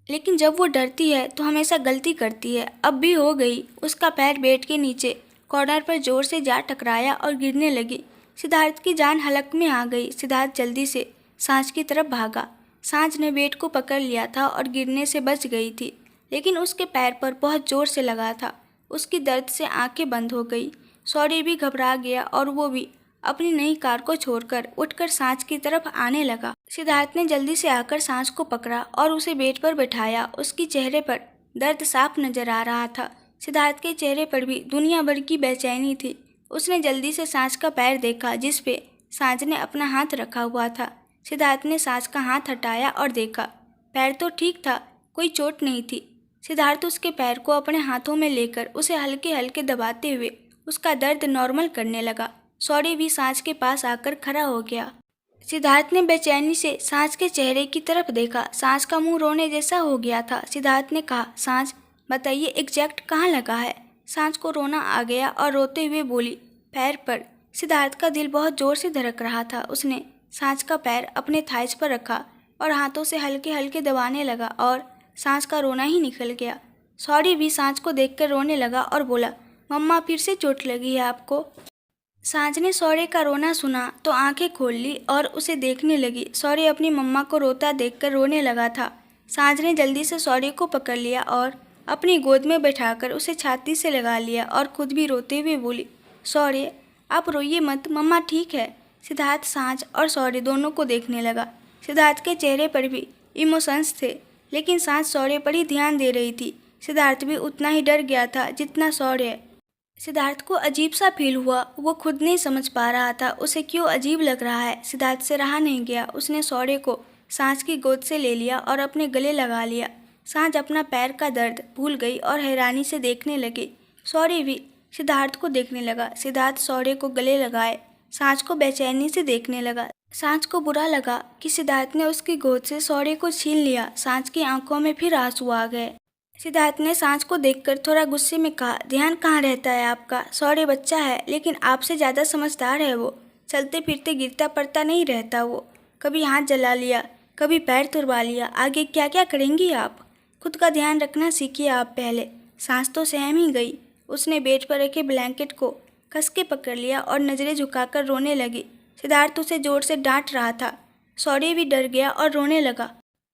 लेकिन जब वो डरती है तो हमेशा गलती करती है। अब भी हो गई। उसका पैर बेड के नीचे कॉर्नर पर जोर से जा टकराया और गिरने लगी। सिद्धार्थ की जान हलक में आ गई। सिद्धार्थ जल्दी से सांझ की तरफ भागा। सांझ ने बेड को पकड़ लिया था और गिरने से बच गई थी, लेकिन उसके पैर पर बहुत जोर से लगा था। उसकी दर्द से आंखें बंद हो गई। शौर्य भी घबरा गया और वो भी अपनी नई कार को छोड़कर उठकर सांझ की तरफ आने लगा। सिद्धार्थ ने जल्दी से आकर सांझ को पकड़ा और उसे बेड पर बैठाया। उसके चेहरे पर दर्द साफ नजर आ रहा था। सिद्धार्थ के चेहरे पर भी दुनिया भर की बेचैनी थी। उसने जल्दी से सांझ का पैर देखा जिस पे सांझ ने अपना हाथ रखा हुआ था। सिद्धार्थ ने सांझ का हाथ हटाया और देखा। पैर तो ठीक था, कोई चोट नहीं थी। सिद्धार्थ उसके पैर को अपने हाथों में लेकर उसे हल्के हल्के दबाते हुए उसका दर्द नॉर्मल करने लगा। शौर्य भी सांझ के पास आकर खड़ा हो गया। सिद्धार्थ ने बेचैनी से सांझ के चेहरे की तरफ देखा। सांझ का मुंह रोने जैसा हो गया था। सिद्धार्थ ने कहा, सांझ बताइए एग्जैक्ट कहाँ लगा है। सांझ को रोना आ गया और रोते हुए बोली, पैर पर। सिद्धार्थ का दिल बहुत जोर से धड़क रहा था। उसने सांझ का पैर अपने थाइस पर रखा और हाथों से हल्के हल्के दबाने लगा और सांझ का रोना ही निकल गया। शौर्य भी सांझ को देखकर रोने लगा और बोला, मम्मा फिर से चोट लगी है आपको। सांझ ने शौर्य का रोना सुना तो आंखें खोल ली और उसे देखने लगी। शौर्य अपनी मम्मा को रोता देखकर रोने लगा था। सांझ ने जल्दी से शौर्य को पकड़ लिया और अपनी गोद में बैठाकर उसे छाती से लगा लिया और खुद भी रोते हुए बोली, शौर्य आप रोइए मत, मम्मा ठीक है। सिद्धार्थ सांझ और शौर्य दोनों को देखने लगा। सिद्धार्थ के चेहरे पर भी इमोशंस थे, लेकिन सांझ शौर्य पर ही ध्यान दे रही थी। सिद्धार्थ भी उतना ही डर गया था जितना शौर्य। सिद्धार्थ को अजीब सा फील हुआ। वो खुद नहीं समझ पा रहा था उसे क्यों अजीब लग रहा है। सिद्धार्थ से रहा नहीं गया। उसने शौर्य को सांझ की गोद से ले लिया और अपने गले लगा लिया। सांझ अपना पैर का दर्द भूल गई और हैरानी से देखने लगी। शौर्य भी सिद्धार्थ को देखने लगा। सिद्धार्थ शौर्य को गले लगाए सांझ को बेचैनी से देखने लगा। सांझ को बुरा लगा कि सिद्धार्थ ने उसकी गोद से शौर्य को छीन लिया। सांझ की आंखों में फिर आंसू आ गए। सिद्धार्थ ने सांझ को देखकर थोड़ा गुस्से में कहा, ध्यान कहाँ रहता है आपका। शौर्य बच्चा है लेकिन आपसे ज़्यादा समझदार है। वो चलते फिरते गिरता पड़ता नहीं रहता। वो कभी हाथ जला लिया, कभी पैर तुड़वा लिया। आगे क्या क्या करेंगी आप। खुद का ध्यान रखना सीखिए आप पहले। सांझ तो सहम ही गई। उसने बेड पर रखे ब्लैंकेट को कस के पकड़ लिया और नज़रें झुकाकर रोने लगी। सिद्धार्थ उसे जोर से डांट रहा था। शौर्य भी डर गया और रोने लगा।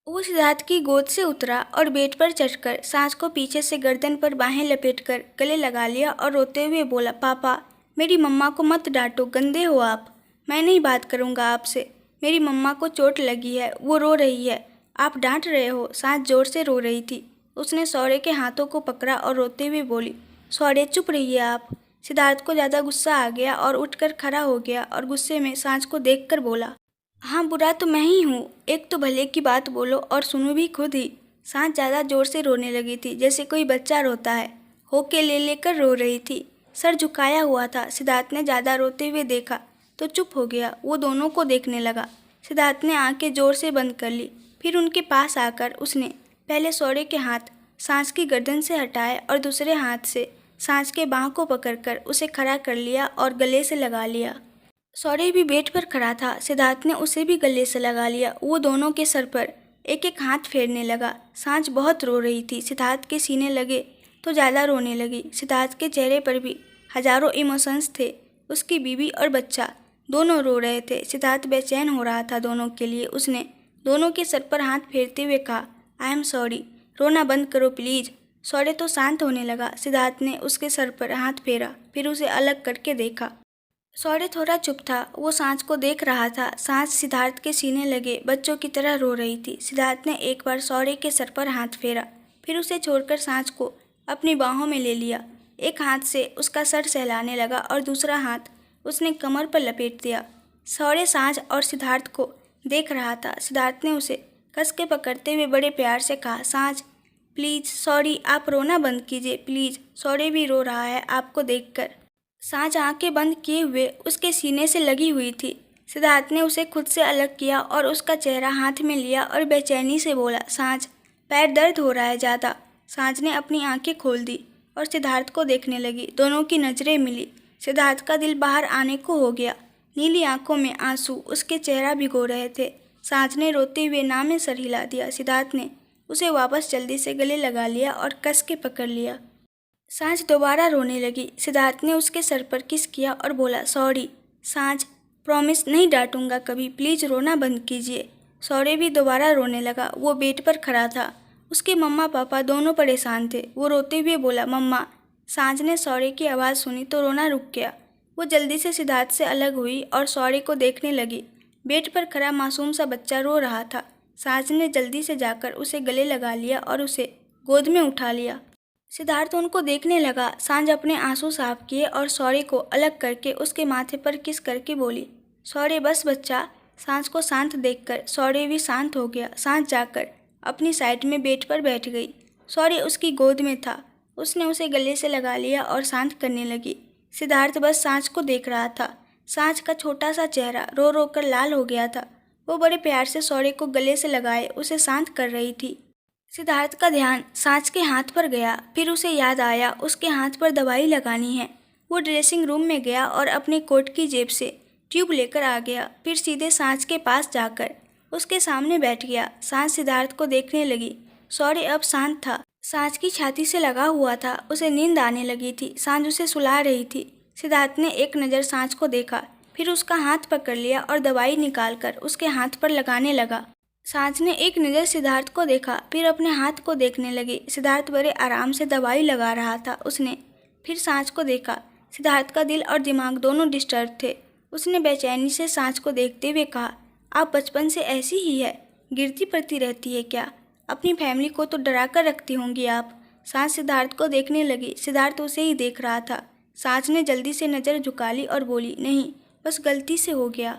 वो सिद्धार्थ की गोद से उतरा और बेड पर चढ़कर सांझ को पीछे से गर्दन पर बाहें लपेटकर गले लगा लिया और रोते हुए बोला, पापा मेरी मम्मा को मत डांटो, गंदे हो आप। मैं नहीं बात करूँगा आपसे। मेरी मम्मा को चोट लगी है, वो रो रही है, आप डांट रहे हो। सांझ जोर से रो रही थी। उसने शौर्य के हाथों को पकड़ा और रोते हुए बोली, शौर्य चुप रहिए आप। सिद्धार्थ को ज़्यादा गुस्सा आ गया और उठकर खड़ा हो गया और गुस्से में सांझ को देखकर बोला, हाँ बुरा तो मैं ही हूँ, एक तो भले की बात बोलो और सुनो भी खुद ही। सांझ ज़्यादा जोर से रोने लगी थी, जैसे कोई बच्चा रोता है। होके ले लेकर रो रही थी, सर झुकाया हुआ था। सिद्धार्थ ने ज़्यादा रोते हुए देखा तो चुप हो गया। वो दोनों को देखने लगा। सिद्धार्थ ने आंखें जोर से बंद कर ली। फिर उनके पास आकर उसने पहले सौर्य के हाथ सांच की गर्दन से हटाए और दूसरे हाथ से सांच के बाँह को पकड़कर उसे खड़ा कर लिया और गले से लगा लिया। सौर्य भी बेड पर खड़ा था। सिद्धार्थ ने उसे भी गले से लगा लिया। वो दोनों के सर पर एक एक हाथ फेरने लगा। सांच बहुत रो रही थी। सिद्धार्थ के सीने लगे तो ज़्यादा रोने लगी। सिद्धार्थ के चेहरे पर भी हजारों इमोशंस थे। उसकी बीवी और बच्चा दोनों रो रहे थे। सिद्धार्थ बेचैन हो रहा था दोनों के लिए। उसने दोनों के सर पर हाथ फेरते हुए कहा, आई एम सॉरी, रोना बंद करो प्लीज़। सौर्य तो शांत होने लगा। सिद्धार्थ ने उसके सर पर हाथ फेरा, फिर उसे अलग करके देखा। सौर्य थोड़ा चुप था। वो सांच को देख रहा था। सांच सिद्धार्थ के सीने लगे बच्चों की तरह रो रही थी। सिद्धार्थ ने एक बार सौर्य के सर पर हाथ फेरा, फिर उसे छोड़कर सांच को अपनी बाहों में ले लिया। एक हाथ से उसका सर सहलाने लगा और दूसरा हाथ उसने कमर पर लपेट दिया। सौर्य सांच और सिद्धार्थ को देख रहा था। सिद्धार्थ ने उसे कस के पकड़ते हुए बड़े प्यार से कहा, सांच प्लीज़, सॉरी, आप रोना बंद कीजिए प्लीज़। सौर्य भी रो रहा है आपको देखकर। सांच आंखें बंद किए हुए उसके सीने से लगी हुई थी। सिद्धार्थ ने उसे खुद से अलग किया और उसका चेहरा हाथ में लिया और बेचैनी से बोला, सांच, पैर दर्द हो रहा है ज़्यादा। सांच ने अपनी आंखें खोल दी और सिद्धार्थ को देखने लगी। दोनों की नज़रें मिली। सिद्धार्थ का दिल बाहर आने को हो गया। नीली आंखों में आंसू उसके चेहरा भिगो रहे थे। सांच ने रोते हुए ना में सर हिला दिया। सिद्धार्थ ने उसे वापस जल्दी से गले लगा लिया और कस के पकड़ लिया। सांच दोबारा रोने लगी। सिद्धार्थ ने उसके सर पर किस किया और बोला, सॉरी सांच, प्रॉमिस नहीं डांटूंगा कभी, प्लीज़ रोना बंद कीजिए। सौर्य भी दोबारा रोने लगा। वो बेड पर खड़ा था। उसके मम्मा पापा दोनों परेशान थे। वो रोते हुए बोला, मम्मा। सांच ने सौर्य की आवाज़ सुनी तो रोना रुक गया। वो जल्दी से सिद्धार्थ से अलग हुई और सौर्य को देखने लगी। बेड पर खड़ा मासूम सा बच्चा रो रहा था। सांच ने जल्दी से जाकर उसे गले लगा लिया और उसे गोद में उठा लिया। सिद्धार्थ उनको देखने लगा। सांझ अपने आंसू साफ किए और सौर्य को अलग करके उसके माथे पर किस करके बोली, सौर्य बस बच्चा। सांझ को शांत देखकर सौर्य भी शांत हो गया। सांझ जाकर अपनी साइड में बेड पर बैठ गई। सौर्य उसकी गोद में था। उसने उसे गले से लगा लिया और शांत करने लगी। सिद्धार्थ बस सांझ को देख रहा था। सांझ का छोटा सा चेहरा रो रो कर लाल हो गया था। वो बड़े प्यार से सौर्य को गले से लगाए उसे शांत कर रही थी। सिद्धार्थ का ध्यान सांच के हाथ पर गया। फिर उसे याद आया उसके हाथ पर दवाई लगानी है। वो ड्रेसिंग रूम में गया और अपने कोट की जेब से ट्यूब लेकर आ गया। फिर सीधे सांच के पास जाकर उसके सामने बैठ गया। सांच सिद्धार्थ को देखने लगी। सौर्य अब शांत था। सांच की छाती से लगा हुआ था। उसे नींद आने लगी थी। सांच उसे सुला रही थी। सिद्धार्थ ने एक नज़र सांच को देखा, फिर उसका हाथ पकड़ लिया और दवाई निकालकर उसके हाथ पर लगाने लगा। सांच ने एक नज़र सिद्धार्थ को देखा, फिर अपने हाथ को देखने लगी। सिद्धार्थ बड़े आराम से दवाई लगा रहा था। उसने फिर सांच को देखा। सिद्धार्थ का दिल और दिमाग दोनों डिस्टर्ब थे। उसने बेचैनी से सांच को देखते हुए कहा, आप बचपन से ऐसी ही है, गिरती पड़ती रहती है क्या? अपनी फैमिली को तो डरा कर रखती होंगी आप। सांच सिद्धार्थ को देखने लगी। सिद्धार्थ उसे ही देख रहा था। सांच ने जल्दी से नज़र झुका ली और बोली, नहीं, बस गलती से हो गया,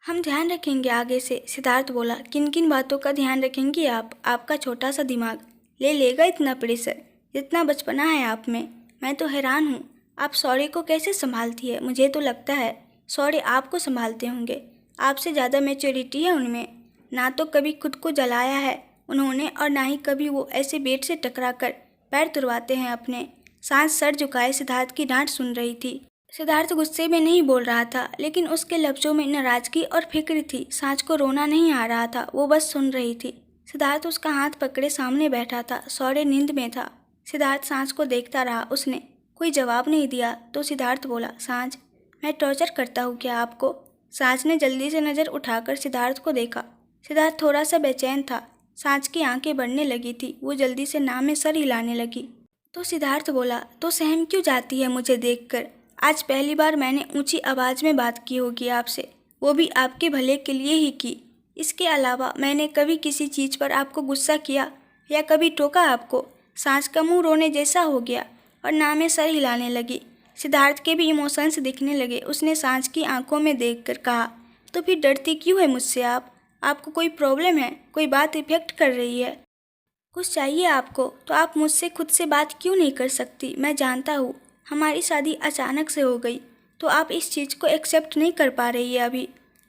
हम ध्यान रखेंगे आगे से। सिद्धार्थ बोला, किन किन बातों का ध्यान रखेंगी आप? आपका छोटा सा दिमाग ले लेगा इतना प्रेशर, जितना बचपना है आप में। मैं तो हैरान हूँ, आप सौर्य को कैसे संभालती है? मुझे तो लगता है सौर्य आपको संभालते होंगे। आपसे ज़्यादा मैच्योरिटी है उनमें। ना तो कभी खुद को जलाया है उन्होंने और ना ही कभी वो ऐसे बेड से टकरा कर पैर तुड़वाते हैं अपने। सांस सर झुकाए सिद्धार्थ की डांट सुन रही थी। सिद्धार्थ गुस्से में नहीं बोल रहा था, लेकिन उसके लफ्ज़ों में नाराज़गी और फिक्र थी। सांच को रोना नहीं आ रहा था, वो बस सुन रही थी। सिद्धार्थ उसका हाथ पकड़े सामने बैठा था। सौर्य नींद में था। सिद्धार्थ सांच को देखता रहा। उसने कोई जवाब नहीं दिया तो सिद्धार्थ बोला, सांच, मैं टॉर्चर करता हूँ क्या आपको? सांच ने जल्दी से नज़र उठाकर सिद्धार्थ को देखा। सिद्धार्थ थोड़ा सा बेचैन था। सांच की आंखें बढ़ने लगी थी। वो जल्दी से ना में सर हिलाने लगी। तो सिद्धार्थ बोला, तो सहम क्यों जाती है मुझे देखकर? आज पहली बार मैंने ऊंची आवाज़ में बात की होगी आपसे, वो भी आपके भले के लिए ही की। इसके अलावा मैंने कभी किसी चीज़ पर आपको गुस्सा किया या कभी टोका आपको? सांच का मुंह रोने जैसा हो गया और ना में सर हिलाने लगी। सिद्धार्थ के भी इमोशंस दिखने लगे। उसने सांच की आंखों में देखकर कहा, तो फिर डरती क्यों है मुझसे आप? आपको कोई प्रॉब्लम है? कोई बात इफेक्ट कर रही है? कुछ चाहिए आपको तो आप मुझसे खुद से बात क्यों नहीं कर सकती? मैं जानता हूँ हमारी शादी अचानक से हो गई तो आप इस चीज़ को एक्सेप्ट नहीं कर पा रही है अभी,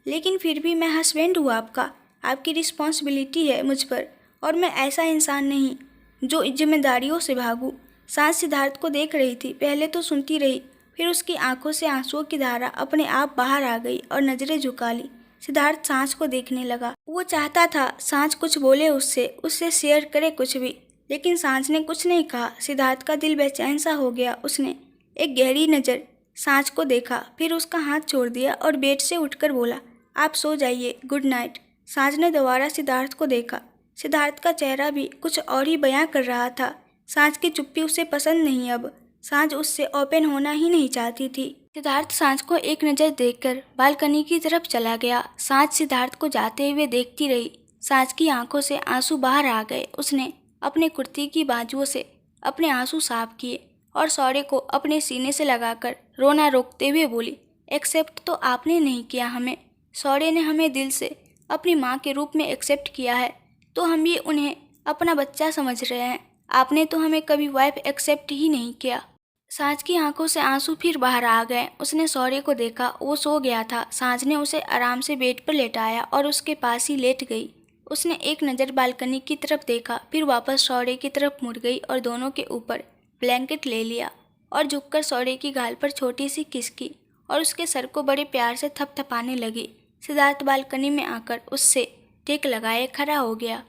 लेकिन फिर भी मैं हस्बैंड हूँ आपका, आपकी रिस्पॉन्सिबिलिटी है मुझ पर, और मैं ऐसा इंसान नहीं जो जिम्मेदारियों से भागूं। सांस सिद्धार्थ को देख रही थी, पहले तो सुनती रही, फिर उसकी आंखों से आंसुओं की धारा अपने आप बाहर आ गई और नजरें झुका ली। सिद्धार्थ सांस को देखने लगा। वो चाहता था सांस कुछ बोले उससे, उससे शेयर करे कुछ भी, लेकिन सांस ने कुछ नहीं कहा। सिद्धार्थ का दिल बेचैन सा हो गया। उसने एक गहरी नज़र सांस को देखा, फिर उसका हाथ छोड़ दिया और बेड से उठकर बोला, आप सो जाइए, गुड नाइट। सांस ने दोबारा सिद्धार्थ को देखा। सिद्धार्थ का चेहरा भी कुछ और ही बयां कर रहा था। सांस की चुप्पी उसे पसंद नहीं। अब सांस उससे ओपन होना ही नहीं चाहती थी। सिद्धार्थ सांस को एक नज़र देखकर बालकनी की तरफ चला गया। सांस सिद्धार्थ को जाते हुए देखती रही। सांस की आंखों से आंसू बाहर आ गए। उसने अपने कुर्ती की बाजुओं से अपने आंसू साफ किए और सौरे को अपने सीने से लगाकर रोना रोकते हुए बोली, एक्सेप्ट तो आपने नहीं किया हमें। सौरे ने हमें दिल से अपनी माँ के रूप में एक्सेप्ट किया है, तो हम भी उन्हें अपना बच्चा समझ रहे हैं। आपने तो हमें कभी वाइफ एक्सेप्ट ही नहीं किया। सांझ की आंखों से आंसू फिर बाहर आ गए। उसने सौरे को देखा, वो सो गया था। सांझ ने उसे आराम से बेड पर लेटाया और उसके पास ही लेट गई। उसने एक नज़र बालकनी की तरफ देखा, फिर वापस सौरे की तरफ मुड़ गई और दोनों के ऊपर ब्लैंकेट ले लिया और झुककर सौरे की गाल पर छोटी सी किस की और उसके सर को बड़े प्यार से थपथपाने लगी। सिद्धार्थ बालकनी में आकर उससे टेक लगाए खड़ा हो गया।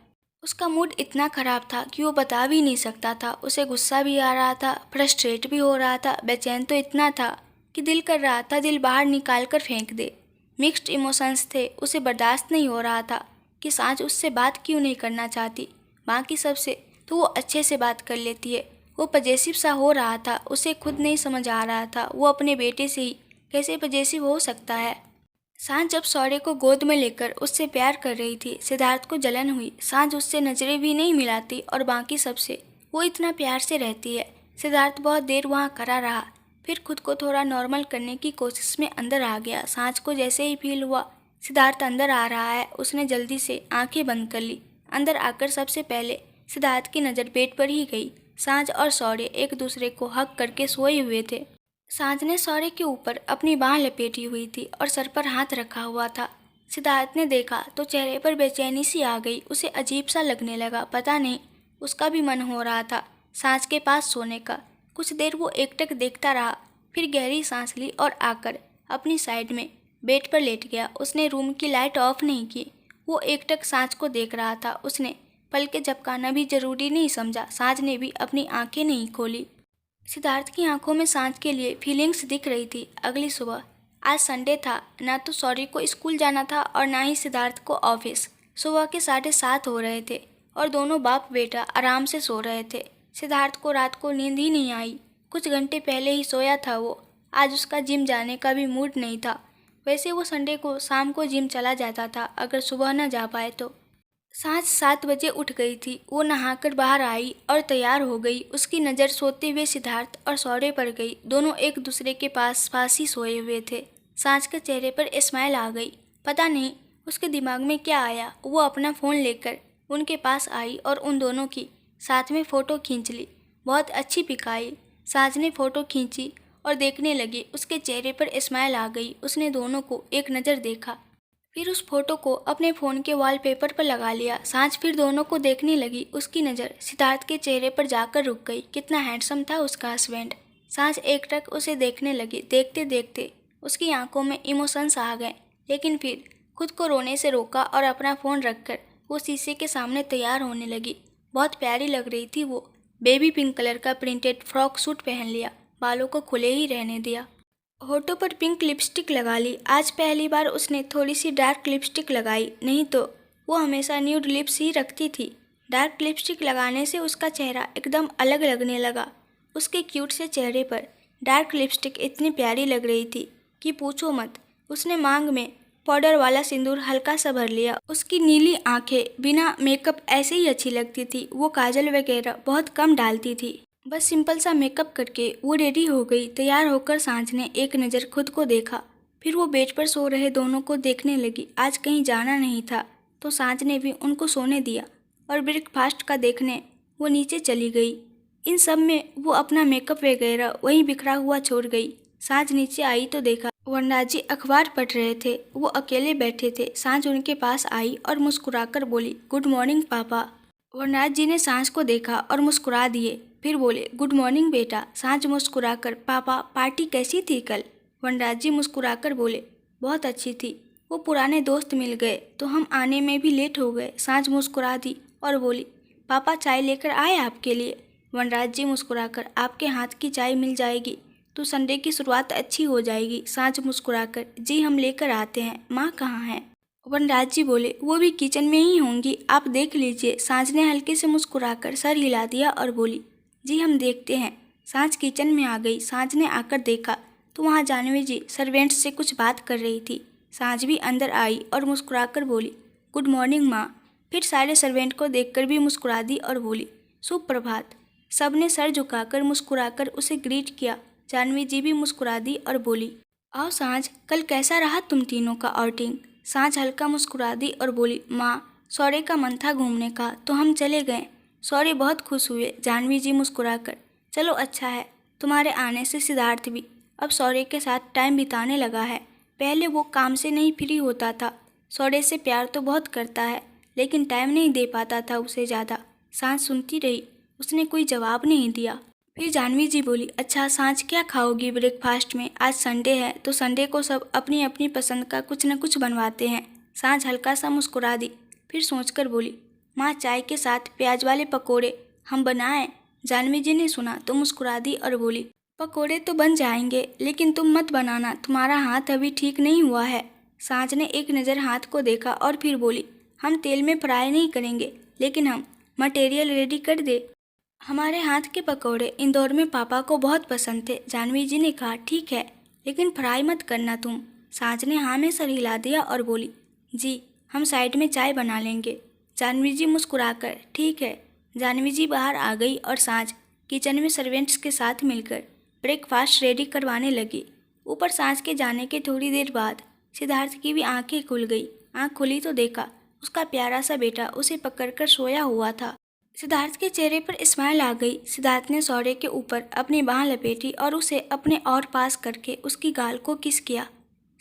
उसका मूड इतना खराब था कि वो बता भी नहीं सकता था। उसे गुस्सा भी आ रहा था, फ्रस्ट्रेट भी हो रहा था, बेचैन तो इतना था कि दिल कर रहा था दिल बाहर निकाल कर फेंक दे। मिक्स्ड इमोशंस थे। उसे बर्दाश्त नहीं हो रहा था कि सांझ उससे बात क्यों नहीं करना चाहती। बाकी सबसे तो वो अच्छे से बात कर लेती है। वो पजेसिव सा हो रहा था। उसे खुद नहीं समझ आ रहा था वो अपने बेटे से ही कैसे पजेसिव हो सकता है। सांझ जब सौरे को गोद में लेकर उससे प्यार कर रही थी, सिद्धार्थ को जलन हुई। सांझ उससे नजरें भी नहीं मिलाती और बाकी सबसे वो इतना प्यार से रहती है। सिद्धार्थ बहुत देर वहाँ खड़ा रहा, फिर खुद को थोड़ा नॉर्मल करने की कोशिश में अंदर आ गया। सांझ को जैसे ही फील हुआ सिद्धार्थ अंदर आ रहा है, उसने जल्दी से आंखें बंद कर ली। अंदर आकर सबसे पहले सिद्धार्थ की नज़र बेड पर ही गई। सांझ और सौरे एक दूसरे को हग करके सोए हुए थे। सांझ ने सौरे के ऊपर अपनी बाँह लपेटी हुई थी और सर पर हाथ रखा हुआ था। सिद्धार्थ ने देखा तो चेहरे पर बेचैनी सी आ गई। उसे अजीब सा लगने लगा। पता नहीं उसका भी मन हो रहा था सांझ के पास सोने का। कुछ देर वो एकटक देखता रहा, फिर गहरी सांस ली और आकर अपनी साइड में बेड पर लेट गया। उसने रूम की लाइट ऑफ नहीं की। वो एकटक सांझ को देख रहा था। उसने पलकें झपकाना भी जरूरी नहीं समझा। सांझ ने भी अपनी आंखें नहीं खोली। सिद्धार्थ की आंखों में सांझ के लिए फीलिंग्स दिख रही थी। अगली सुबह, आज संडे था, ना तो सौरी को स्कूल जाना था और ना ही सिद्धार्थ को ऑफिस। सुबह के 7:30 हो रहे थे और दोनों बाप बेटा आराम से सो रहे थे। सिद्धार्थ को रात को नींद ही नहीं आई। कुछ घंटे पहले ही सोया था वो। आज उसका जिम जाने का भी मूड नहीं था। वैसे वो संडे को शाम को जिम चला जाता था अगर सुबह न जा पाए तो। सांझ 7 बजे उठ गई थी। वो नहाकर बाहर आई और तैयार हो गई। उसकी नज़र सोते हुए सिद्धार्थ और सौरे पर गई। दोनों एक दूसरे के पास पास ही सोए हुए थे। सांझ के चेहरे पर स्माइल आ गई। पता नहीं उसके दिमाग में क्या आया। वो अपना फ़ोन लेकर उनके पास आई और उन दोनों की साथ में फ़ोटो खींच ली। बहुत अच्छी पिक आई। सांझ ने फ़ोटो खींची और देखने लगी। उसके चेहरे पर स्माइल आ गई। उसने दोनों को एक नज़र देखा, फिर उस फोटो को अपने फ़ोन के वॉलपेपर पर लगा लिया। सांझ फिर दोनों को देखने लगी। उसकी नज़र सिद्धार्थ के चेहरे पर जाकर रुक गई। कितना हैंडसम था उसका हस्बैंड। सांझ एकटक उसे देखने लगी। देखते देखते उसकी आंखों में इमोशंस आ गए, लेकिन फिर खुद को रोने से रोका और अपना फ़ोन रखकर वो शीशे के सामने तैयार होने लगी। बहुत प्यारी लग रही थी वो। बेबी पिंक कलर का प्रिंटेड फ्रॉक सूट पहन लिया, बालों को खुले ही रहने दिया, होठों पर पिंक लिपस्टिक लगा ली। आज पहली बार उसने थोड़ी सी डार्क लिपस्टिक लगाई, नहीं तो वो हमेशा न्यूड लिप्स ही रखती थी। डार्क लिपस्टिक लगाने से उसका चेहरा एकदम अलग लगने लगा। उसके क्यूट से चेहरे पर डार्क लिपस्टिक इतनी प्यारी लग रही थी कि पूछो मत। उसने मांग में पाउडर वाला सिंदूर हल्का सा भर लिया। उसकी नीली आंखें बिना मेकअप ऐसे ही अच्छी लगती थी। वो काजल वगैरह बहुत कम डालती थी। बस सिंपल सा मेकअप करके वो रेडी हो गई। तैयार होकर सांझ ने एक नज़र खुद को देखा, फिर वो बेड पर सो रहे दोनों को देखने लगी। आज कहीं जाना नहीं था तो सांझ ने भी उनको सोने दिया और ब्रेकफास्ट का देखने वो नीचे चली गई। इन सब में वो अपना मेकअप वगैरह वहीं बिखरा हुआ छोड़ गई। सांझ नीचे आई तो देखा वनराज जी अखबार पढ़ रहे थे। वो अकेले बैठे थे। सांझ उनके पास आई और मुस्कुराकर बोली, गुड मॉर्निंग पापा। वनराज जी ने सांझ को देखा और मुस्कुरा दिए। फिर बोले, गुड मॉर्निंग बेटा। सांझ मुस्कुराकर, पापा पार्टी कैसी थी कल? वनराज जी मुस्कुराकर बोले, बहुत अच्छी थी। वो पुराने दोस्त मिल गए तो हम आने में भी लेट हो गए। सांझ मुस्कुरा दी और बोली, पापा चाय लेकर आए आपके लिए? वनराज जी मुस्कुराकर, आपके हाथ की चाय मिल जाएगी तो संडे की शुरुआत अच्छी हो जाएगी। सांझ मुस्कुराकर, जी हम लेकर आते हैं। माँ कहाँ हैं? वनराज जी बोले, वो भी किचन में ही होंगी, आप देख लीजिए। सांझ ने हल्के से मुस्कुराकर सर हिला दिया और बोली, जी हम देखते हैं। सांझ किचन में आ गई। सांझ ने आकर देखा तो वहाँ जानवी जी सर्वेंट्स से कुछ बात कर रही थी। सांझ भी अंदर आई और मुस्कुराकर बोली, गुड मॉर्निंग माँ। फिर सारे सर्वेंट को देखकर भी मुस्कुरा दी और बोली, शुभ प्रभात। सब ने सर झुकाकर मुस्कुराकर उसे ग्रीट किया। जानवी जी भी मुस्कुरा दी और बोली, आओ सांझ, कल कैसा रहा तुम तीनों का आउटिंग? सांझ हल्का मुस्कुरा दी और बोली, माँ सौर्य का मन था घूमने का तो हम चले गए। सौर्य बहुत खुश हुए। जानवी जी मुस्कुराकर, चलो अच्छा है, तुम्हारे आने से सिद्धार्थ भी अब सौर्य के साथ टाइम बिताने लगा है। पहले वो काम से नहीं फ्री होता था। सौर्य से प्यार तो बहुत करता है लेकिन टाइम नहीं दे पाता था उसे ज़्यादा। सांझ सुनती रही, उसने कोई जवाब नहीं दिया। फिर जानवी जी बोली, अच्छा सांझ क्या खाओगी ब्रेकफास्ट में? आज संडे है तो संडे को सब अपनी अपनी पसंद का कुछ न कुछ बनवाते हैं। सांझ हल्का सा मुस्कुरा दी, फिर सोचकर बोली, माँ चाय के साथ प्याज वाले पकोड़े हम बनाएं? जानवी जी ने सुना तो मुस्कुरा दी और बोली, पकोड़े तो बन जाएंगे लेकिन तुम मत बनाना, तुम्हारा हाथ अभी ठीक नहीं हुआ है। सांझ ने एक नज़र हाथ को देखा और फिर बोली, हम तेल में फ्राई नहीं करेंगे लेकिन हम मटेरियल रेडी कर दे। हमारे हाथ के पकोड़े इंदौर में पापा को बहुत पसंद थे। जानवी जी ने कहा, ठीक है लेकिन फ्राई मत करना तुम। सांझ ने हाँ में सर हिला दिया और बोली, जी हम साइड में चाय बना लेंगे। जानवी जी मुस्कुराकर, ठीक है। जानवी जी बाहर आ गई और सांझ किचन में सर्वेंट्स के साथ मिलकर ब्रेकफास्ट रेडी करवाने लगी। ऊपर सांझ के जाने के थोड़ी देर बाद सिद्धार्थ की भी आंखें खुल गई। आंख खुली तो देखा उसका प्यारा सा बेटा उसे पकड़कर सोया हुआ था। सिद्धार्थ के चेहरे पर स्माइल आ गई। सिद्धार्थ ने सौर्य के ऊपर अपनी बांह लपेटी और उसे अपने और पास करके उसकी गाल को किस किया।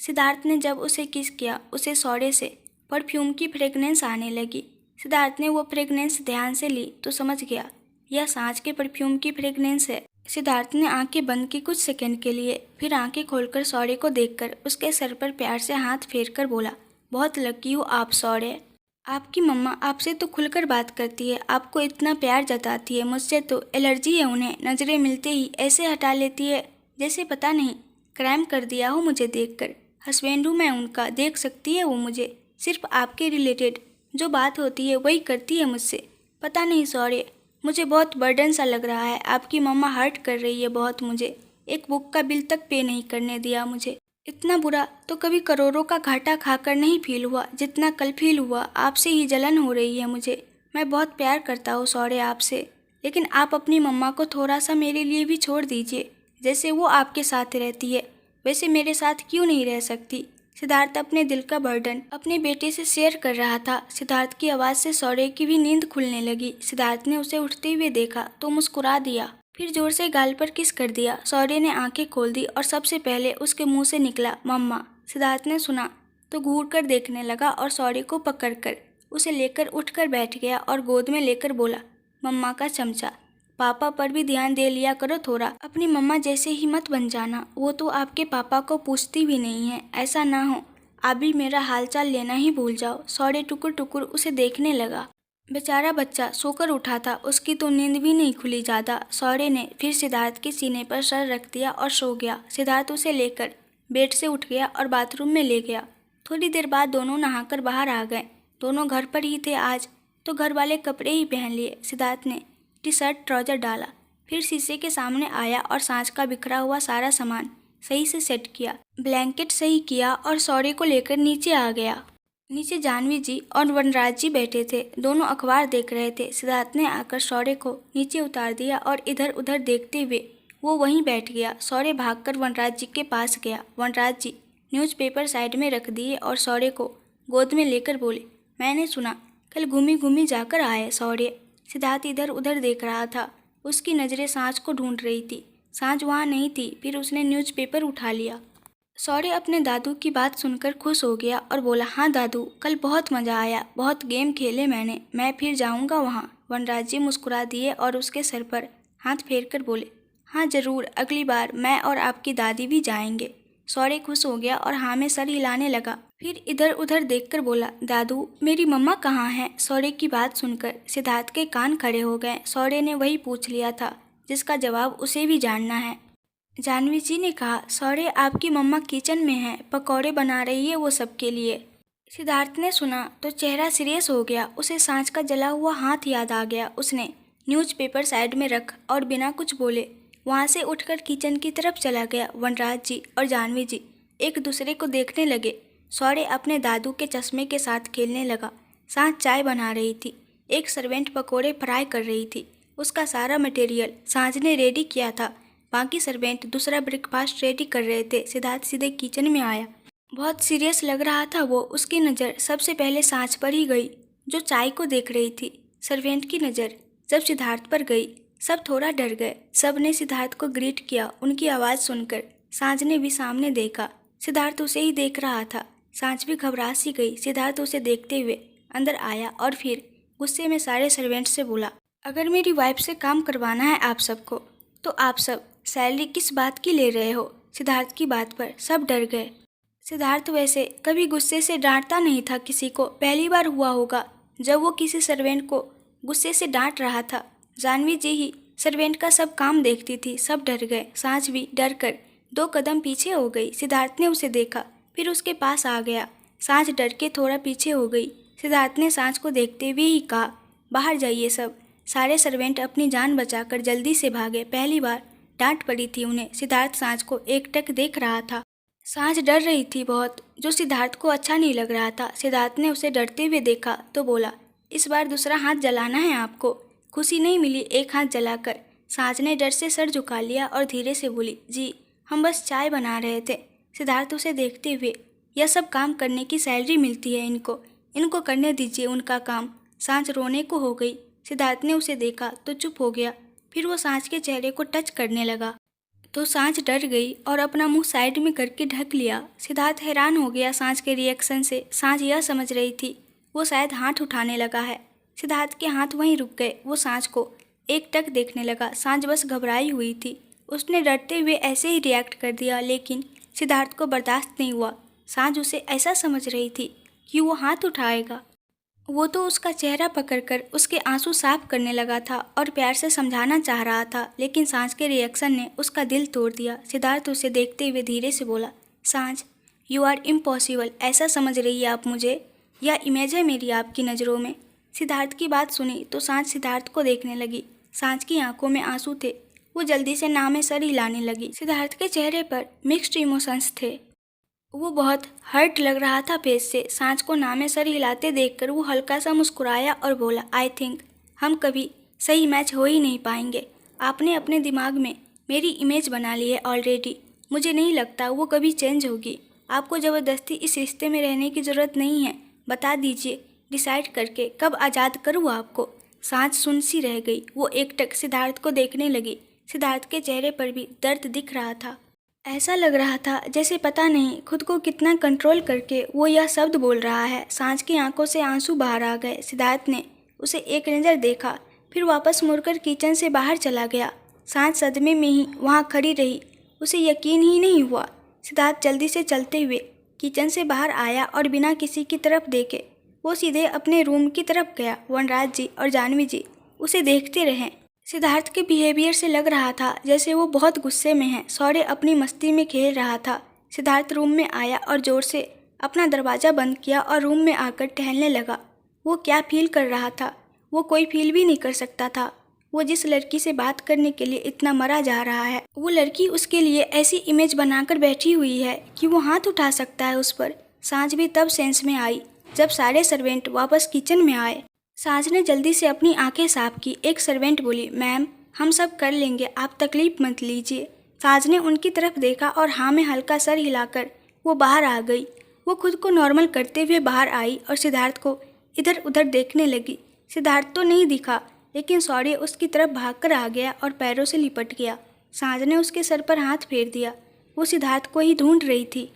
सिद्धार्थ ने जब उसे किस किया उसे सौर्य से परफ्यूम की फ्रेगनेंस आने लगी। सिद्धार्थ ने वो फ्रेगनेंस ध्यान से ली तो समझ गया यह सांझ के परफ्यूम की फ्रेगनेंस है। सिद्धार्थ ने आंखें बंद की कुछ सेकंड के लिए, फिर आंखें खोलकर सौर्य को देखकर उसके सर पर प्यार से हाथ फेरकर बोला, बहुत लकी हो आप सौर्य। आपकी मम्मा आपसे तो खुलकर बात करती है, आपको इतना प्यार जताती है। मुझसे तो एलर्जी है उन्हें, नज़रें मिलते ही ऐसे हटा लेती है जैसे पता नहीं क्राइम कर दिया हो मुझे देखकर। हस्बैंड हूँ मैं उनका, देख सकती है वो मुझे। सिर्फ आपके रिलेटेड जो बात होती है वही करती है मुझसे। पता नहीं सौर्य, मुझे बहुत बर्डन सा लग रहा है। आपकी मम्मा हर्ट कर रही है बहुत मुझे। एक बुक का बिल तक पे नहीं करने दिया मुझे। इतना बुरा तो कभी करोड़ों का घाटा खाकर नहीं फील हुआ जितना कल फील हुआ। आपसे ही जलन हो रही है मुझे। मैं बहुत प्यार करता हूँ सौर्य आपसे, लेकिन आप अपनी मम्मा को थोड़ा सा मेरे लिए भी छोड़ दीजिए। जैसे वो आपके साथ रहती है वैसे मेरे साथ क्यों नहीं रह सकती? सिद्धार्थ अपने दिल का बर्डन अपने बेटे से शेयर कर रहा था। सिद्धार्थ की आवाज़ से सौर्य की भी नींद खुलने लगी। सिद्धार्थ ने उसे उठते हुए देखा तो मुस्कुरा दिया, फिर जोर से गाल पर किस कर दिया। सौर्य ने आंखें खोल दी और सबसे पहले उसके मुंह से निकला, मम्मा। सिद्धार्थ ने सुना तो घूर कर देखने लगा और सौर्य को पकड़कर उसे लेकर उठकर बैठ गया और गोद में लेकर बोला, मम्मा का चमचा, पापा पर भी ध्यान दे लिया करो थोड़ा। अपनी मम्मा जैसे ही मत बन जाना, वो तो आपके पापा को पूछती भी नहीं है। ऐसा ना हो आप भी मेरा हालचाल लेना ही भूल जाओ। सौर्य टुकुर टुकुर उसे देखने लगा। बेचारा बच्चा सोकर उठा था, उसकी तो नींद भी नहीं खुली ज़्यादा। सौर्य ने फिर सिद्धार्थ के सीने पर सर रख दिया और सो गया। सिद्धार्थ उसे लेकर बेड से उठ गया और बाथरूम में ले गया। थोड़ी देर बाद दोनों नहाकर बाहर आ गए। दोनों घर पर ही थे आज तो घर वाले कपड़े ही पहन लिए। सिद्धार्थ ने टी शर्ट ट्राउजर डाला, फिर शीशे के सामने आया और सांझ का बिखरा हुआ सारा सामान सही से सेट किया, ब्लैंकेट सही किया और सौर्य को लेकर नीचे आ गया। नीचे जानवी जी और वनराज जी बैठे थे, दोनों अखबार देख रहे थे। सिद्धार्थ ने आकर सौर्य को नीचे उतार दिया और इधर उधर देखते हुए वो वहीं बैठ गया। सौर्य भागकर वनराज जी के पास गया। वनराज जी न्यूज़पेपर साइड में रख दिए और सौर्य को गोद में लेकर बोले, मैंने सुना कल घूमी घूमी जाकर आए सौर्य। सिद्धार्थ इधर उधर देख रहा था, उसकी नज़रें सांझ को ढूंढ रही थी। सांझ वहाँ नहीं थी। फिर उसने न्यूज़पेपर उठा लिया। शौर्य अपने दादू की बात सुनकर खुश हो गया और बोला, हाँ दादू, कल बहुत मज़ा आया, बहुत गेम खेले मैंने, मैं फिर जाऊंगा वहाँ। वनराज जी मुस्कुरा दिए और उसके सर पर हाथ फेरकर बोले, हाँ ज़रूर, अगली बार मैं और आपकी दादी भी जाएंगे। शौर्य खुश हो गया और हाँ में सर हिलाने लगा। फिर इधर उधर देखकर बोला, दादू, मेरी मम्मा कहाँ हैं? शौर्य की बात सुनकर सिद्धार्थ के कान खड़े हो गए। शौर्य ने वही पूछ लिया था जिसका जवाब उसे भी जानना है। जानवी जी ने कहा, शौर्य, आपकी मम्मा किचन में है, पकौड़े बना रही है वो सबके लिए। सिद्धार्थ ने सुना तो चेहरा सीरियस हो गया। उसे सांझ का जला हुआ हाथ याद आ गया। उसने न्यूज़पेपर साइड में रख और बिना कुछ बोले वहाँ से उठकर किचन की तरफ चला गया। वनराज जी और जानवी जी एक दूसरे को देखने लगे। शौर्य अपने दादू के चश्मे के साथ खेलने लगा। सांझ चाय बना रही थी। एक सर्वेंट पकोड़े फ्राई कर रही थी। उसका सारा मटेरियल सांझ ने रेडी किया था। बाकी सर्वेंट दूसरा ब्रेकफास्ट रेडी कर रहे थे। सिद्धार्थ सीधे किचन में आया। बहुत सीरियस लग रहा था वो। उसकी नज़र सबसे पहले सांझ पर ही गई जो चाय को देख रही थी। सर्वेंट की नज़र जब सिद्धार्थ पर गई सब थोड़ा डर गए। सब ने सिद्धार्थ को ग्रीट किया। उनकी आवाज़ सुनकर सांझ ने भी सामने देखा। सिद्धार्थ उसे ही देख रहा था। सांझ भी घबरा सी गई। सिद्धार्थ उसे देखते हुए अंदर आया और फिर गुस्से में सारे सर्वेंट से बोला, अगर मेरी वाइफ से काम करवाना है आप सबको तो आप सब सैलरी किस बात की ले रहे हो? सिद्धार्थ की बात पर सब डर गए। सिद्धार्थ वैसे कभी गुस्से से डांटता नहीं था किसी को। पहली बार हुआ होगा जब वो किसी सर्वेंट को गुस्से से डांट रहा था। जानवी जी ही सर्वेंट का सब काम देखती थी। सब डर गए। सांझ भी डर कर 2 कदम पीछे हो गई। सिद्धार्थ ने उसे देखा, फिर उसके पास आ गया। सांझ डर के थोड़ा पीछे हो गई। सिद्धार्थ ने सांझ को देखते हुए ही कहा, बाहर जाइए सब। सारे सर्वेंट अपनी जान बचाकर जल्दी से भागे। पहली बार डांट पड़ी थी उन्हें। सिद्धार्थ सांझ को एकटक देख रहा था। सांझ डर रही थी बहुत, जो सिद्धार्थ को अच्छा नहीं लग रहा था। सिद्धार्थ ने उसे डरते हुए देखा तो बोला, इस बार दूसरा हाथ जलाना है आपको? खुशी नहीं मिली एक हाथ जलाकर? सांझ ने डर से सर झुका लिया और धीरे से बोली, जी, हम बस चाय बना रहे थे। सिद्धार्थ उसे देखते हुए, यह सब काम करने की सैलरी मिलती है इनको, इनको करने दीजिए उनका काम। सांझ रोने को हो गई। सिद्धार्थ ने उसे देखा तो चुप हो गया। फिर वो सांझ के चेहरे को टच करने लगा तो सांझ डर गई और अपना मुंह साइड में करके ढक लिया। सिद्धार्थ हैरान हो गया सांझ के रिएक्शन से। सांझ यह समझ रही थी वो शायद हाथ उठाने लगा है। सिद्धार्थ के हाथ वहीं रुक गए। वो सांझ को एकटक देखने लगा। सांझ बस घबराई हुई थी। उसने डरते हुए ऐसे ही रिएक्ट कर दिया, लेकिन सिद्धार्थ को बर्दाश्त नहीं हुआ। सांझ उसे ऐसा समझ रही थी कि वो हाथ उठाएगा। वो तो उसका चेहरा पकड़कर उसके आंसू साफ करने लगा था और प्यार से समझाना चाह रहा था, लेकिन सांझ के रिएक्शन ने उसका दिल तोड़ दिया। सिद्धार्थ उसे देखते हुए धीरे से बोला, सांझ, यू आर इम्पॉसिबल। ऐसा समझ रही है आप मुझे, या इमेज है मेरी आपकी नज़रों में? सिद्धार्थ की बात सुनी तो सांझ सिद्धार्थ को देखने लगी। सांझ की आंखों में आंसू थे। वो जल्दी से ना में सर हिलाने लगी। सिद्धार्थ के चेहरे पर मिक्स्ड इमोशंस थे। वो बहुत हर्ट लग रहा था फेस से। सांझ को ना में सर हिलाते देखकर वो हल्का सा मुस्कुराया और बोला, आई थिंक हम कभी सही मैच हो ही नहीं पाएंगे। आपने अपने दिमाग में मेरी इमेज बना ली है ऑलरेडी। मुझे नहीं लगता वो कभी चेंज होगी। आपको ज़बरदस्ती इस रिश्ते में रहने की ज़रूरत नहीं है। बता दीजिए डिसाइड करके कब आज़ाद करूँ आपको। सांझ सुन सी रह गई। वो एकटक सिद्धार्थ को देखने लगी। सिद्धार्थ के चेहरे पर भी दर्द दिख रहा था। ऐसा लग रहा था जैसे पता नहीं खुद को कितना कंट्रोल करके वो यह शब्द बोल रहा है। सांझ की आंखों से आंसू बाहर आ गए। सिद्धार्थ ने उसे एक नज़र देखा, फिर वापस मुड़कर किचन से बाहर चला गया। सांझ सदमे में ही वहाँ खड़ी रही। उसे यकीन ही नहीं हुआ। सिद्धार्थ जल्दी से चलते हुए किचन से बाहर आया और बिना किसी की तरफ देखे वो सीधे अपने रूम की तरफ गया। वनराज जी और जानवी जी उसे देखते रहे। सिद्धार्थ के बिहेवियर से लग रहा था जैसे वो बहुत गुस्से में है। शौर्य अपनी मस्ती में खेल रहा था। सिद्धार्थ रूम में आया और ज़ोर से अपना दरवाज़ा बंद किया और रूम में आकर टहलने लगा। वो क्या फील कर रहा था वो कोई फील भी नहीं कर सकता था। वो जिस लड़की से बात करने के लिए इतना मरा जा रहा है, वो लड़की उसके लिए ऐसी इमेज बनाकर बैठी हुई है कि वो हाथ उठा सकता है उस पर। सांझ भी तब सेंस में आई जब सारे सर्वेंट वापस किचन में आए। सांझ ने जल्दी से अपनी आंखें साफ की। एक सर्वेंट बोली, मैम, हम सब कर लेंगे, आप तकलीफ मत लीजिए। सांझ ने उनकी तरफ देखा और हाँ में हल्का सर हिलाकर वो बाहर आ गई। वो खुद को नॉर्मल करते हुए बाहर आई और सिद्धार्थ को इधर उधर देखने लगी। सिद्धार्थ तो नहीं दिखा, लेकिन शौर्य उसकी तरफ भागकर आ गया और पैरों से लिपट गया। सांझ ने उसके सर पर हाथ फेर दिया। वो सिद्धार्थ को ही ढूंढ रही थी।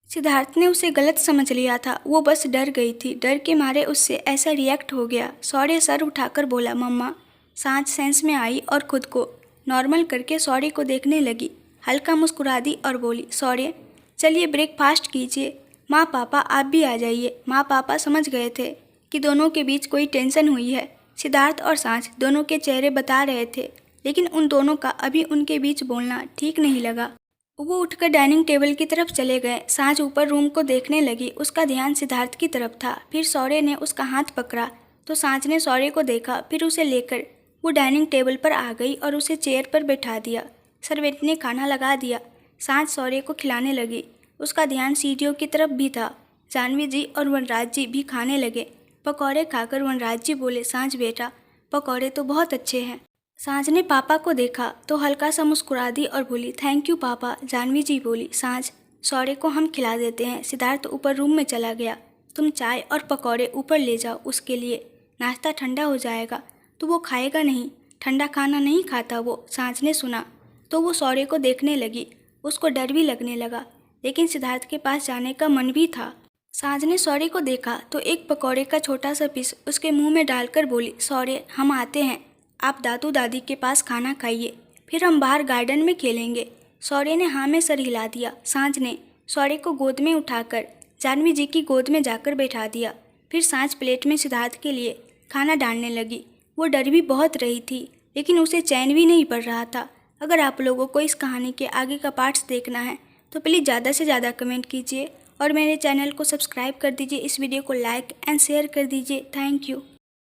सिद्धार्थ ने उसे गलत समझ लिया था, वो बस डर गई थी। डर के मारे उससे ऐसा रिएक्ट हो गया। शौर्य सर उठाकर बोला, मम्मा। सांझ सेंस में आई और खुद को नॉर्मल करके शौर्य को देखने लगी। हल्का मुस्कुरा दी और बोली, शौर्य चलिए ब्रेकफास्ट कीजिए। माँ पापा आप भी आ जाइए। माँ पापा समझ गए थे कि दोनों के बीच कोई टेंशन हुई है। सिद्धार्थ और सांझ दोनों के चेहरे बता रहे थे, लेकिन उन दोनों का अभी उनके बीच बोलना ठीक नहीं लगा। वो उठकर डाइनिंग टेबल की तरफ चले गए। सांझ ऊपर रूम को देखने लगी। उसका ध्यान सिद्धार्थ की तरफ था। फिर शौर्य ने उसका हाथ पकड़ा तो सांझ ने शौर्य को देखा। फिर उसे लेकर वो डाइनिंग टेबल पर आ गई और उसे चेयर पर बैठा दिया। सर्वेंट ने खाना लगा दिया। सांझ शौर्य को खिलाने लगी। उसका ध्यान सीढ़ियों की तरफ भी था। जाह्नवी जी और वनराज जी भी खाने लगे। पकौड़े खाकर वनराज जी बोले, सांझ बेटा पकौड़े तो बहुत अच्छे हैं। सांझ ने पापा को देखा तो हल्का सा मुस्कुरा दी और बोली, थैंक यू पापा। जाह्नवी जी बोली, सांझ शौर्य को हम खिला देते हैं। सिद्धार्थ ऊपर रूम में चला गया। तुम चाय और पकौड़े ऊपर ले जाओ उसके लिए, नाश्ता ठंडा हो जाएगा तो वो खाएगा नहीं। ठंडा खाना नहीं खाता वो। सांझ ने सुना तो वो शौर्य को देखने लगी। उसको डर भी लगने लगा, लेकिन सिद्धार्थ के पास जाने का मन भी था। सांझ ने शौर्य को देखा तो एक पकौड़े का छोटा सा पीस उसके मुंह में डालकर बोली, शौर्य हम आते हैं, आप दादू दादी के पास खाना खाइए, फिर हम बाहर गार्डन में खेलेंगे। शौर्य ने हाँ में सर हिला दिया। सांझ ने शौर्य को गोद में उठाकर जाह्नवी जी की गोद में जाकर बैठा दिया। फिर सांझ प्लेट में सिद्धार्थ के लिए खाना डालने लगी। वो डर भी बहुत रही थी, लेकिन उसे चैन भी नहीं पड़ रहा था। अगर आप लोगों को इस कहानी के आगे का पार्ट्स देखना है तो प्लीज़ ज़्यादा से ज़्यादा कमेंट कीजिए और मेरे चैनल को सब्सक्राइब कर दीजिए। इस वीडियो को लाइक एंड शेयर कर दीजिए। Thank you.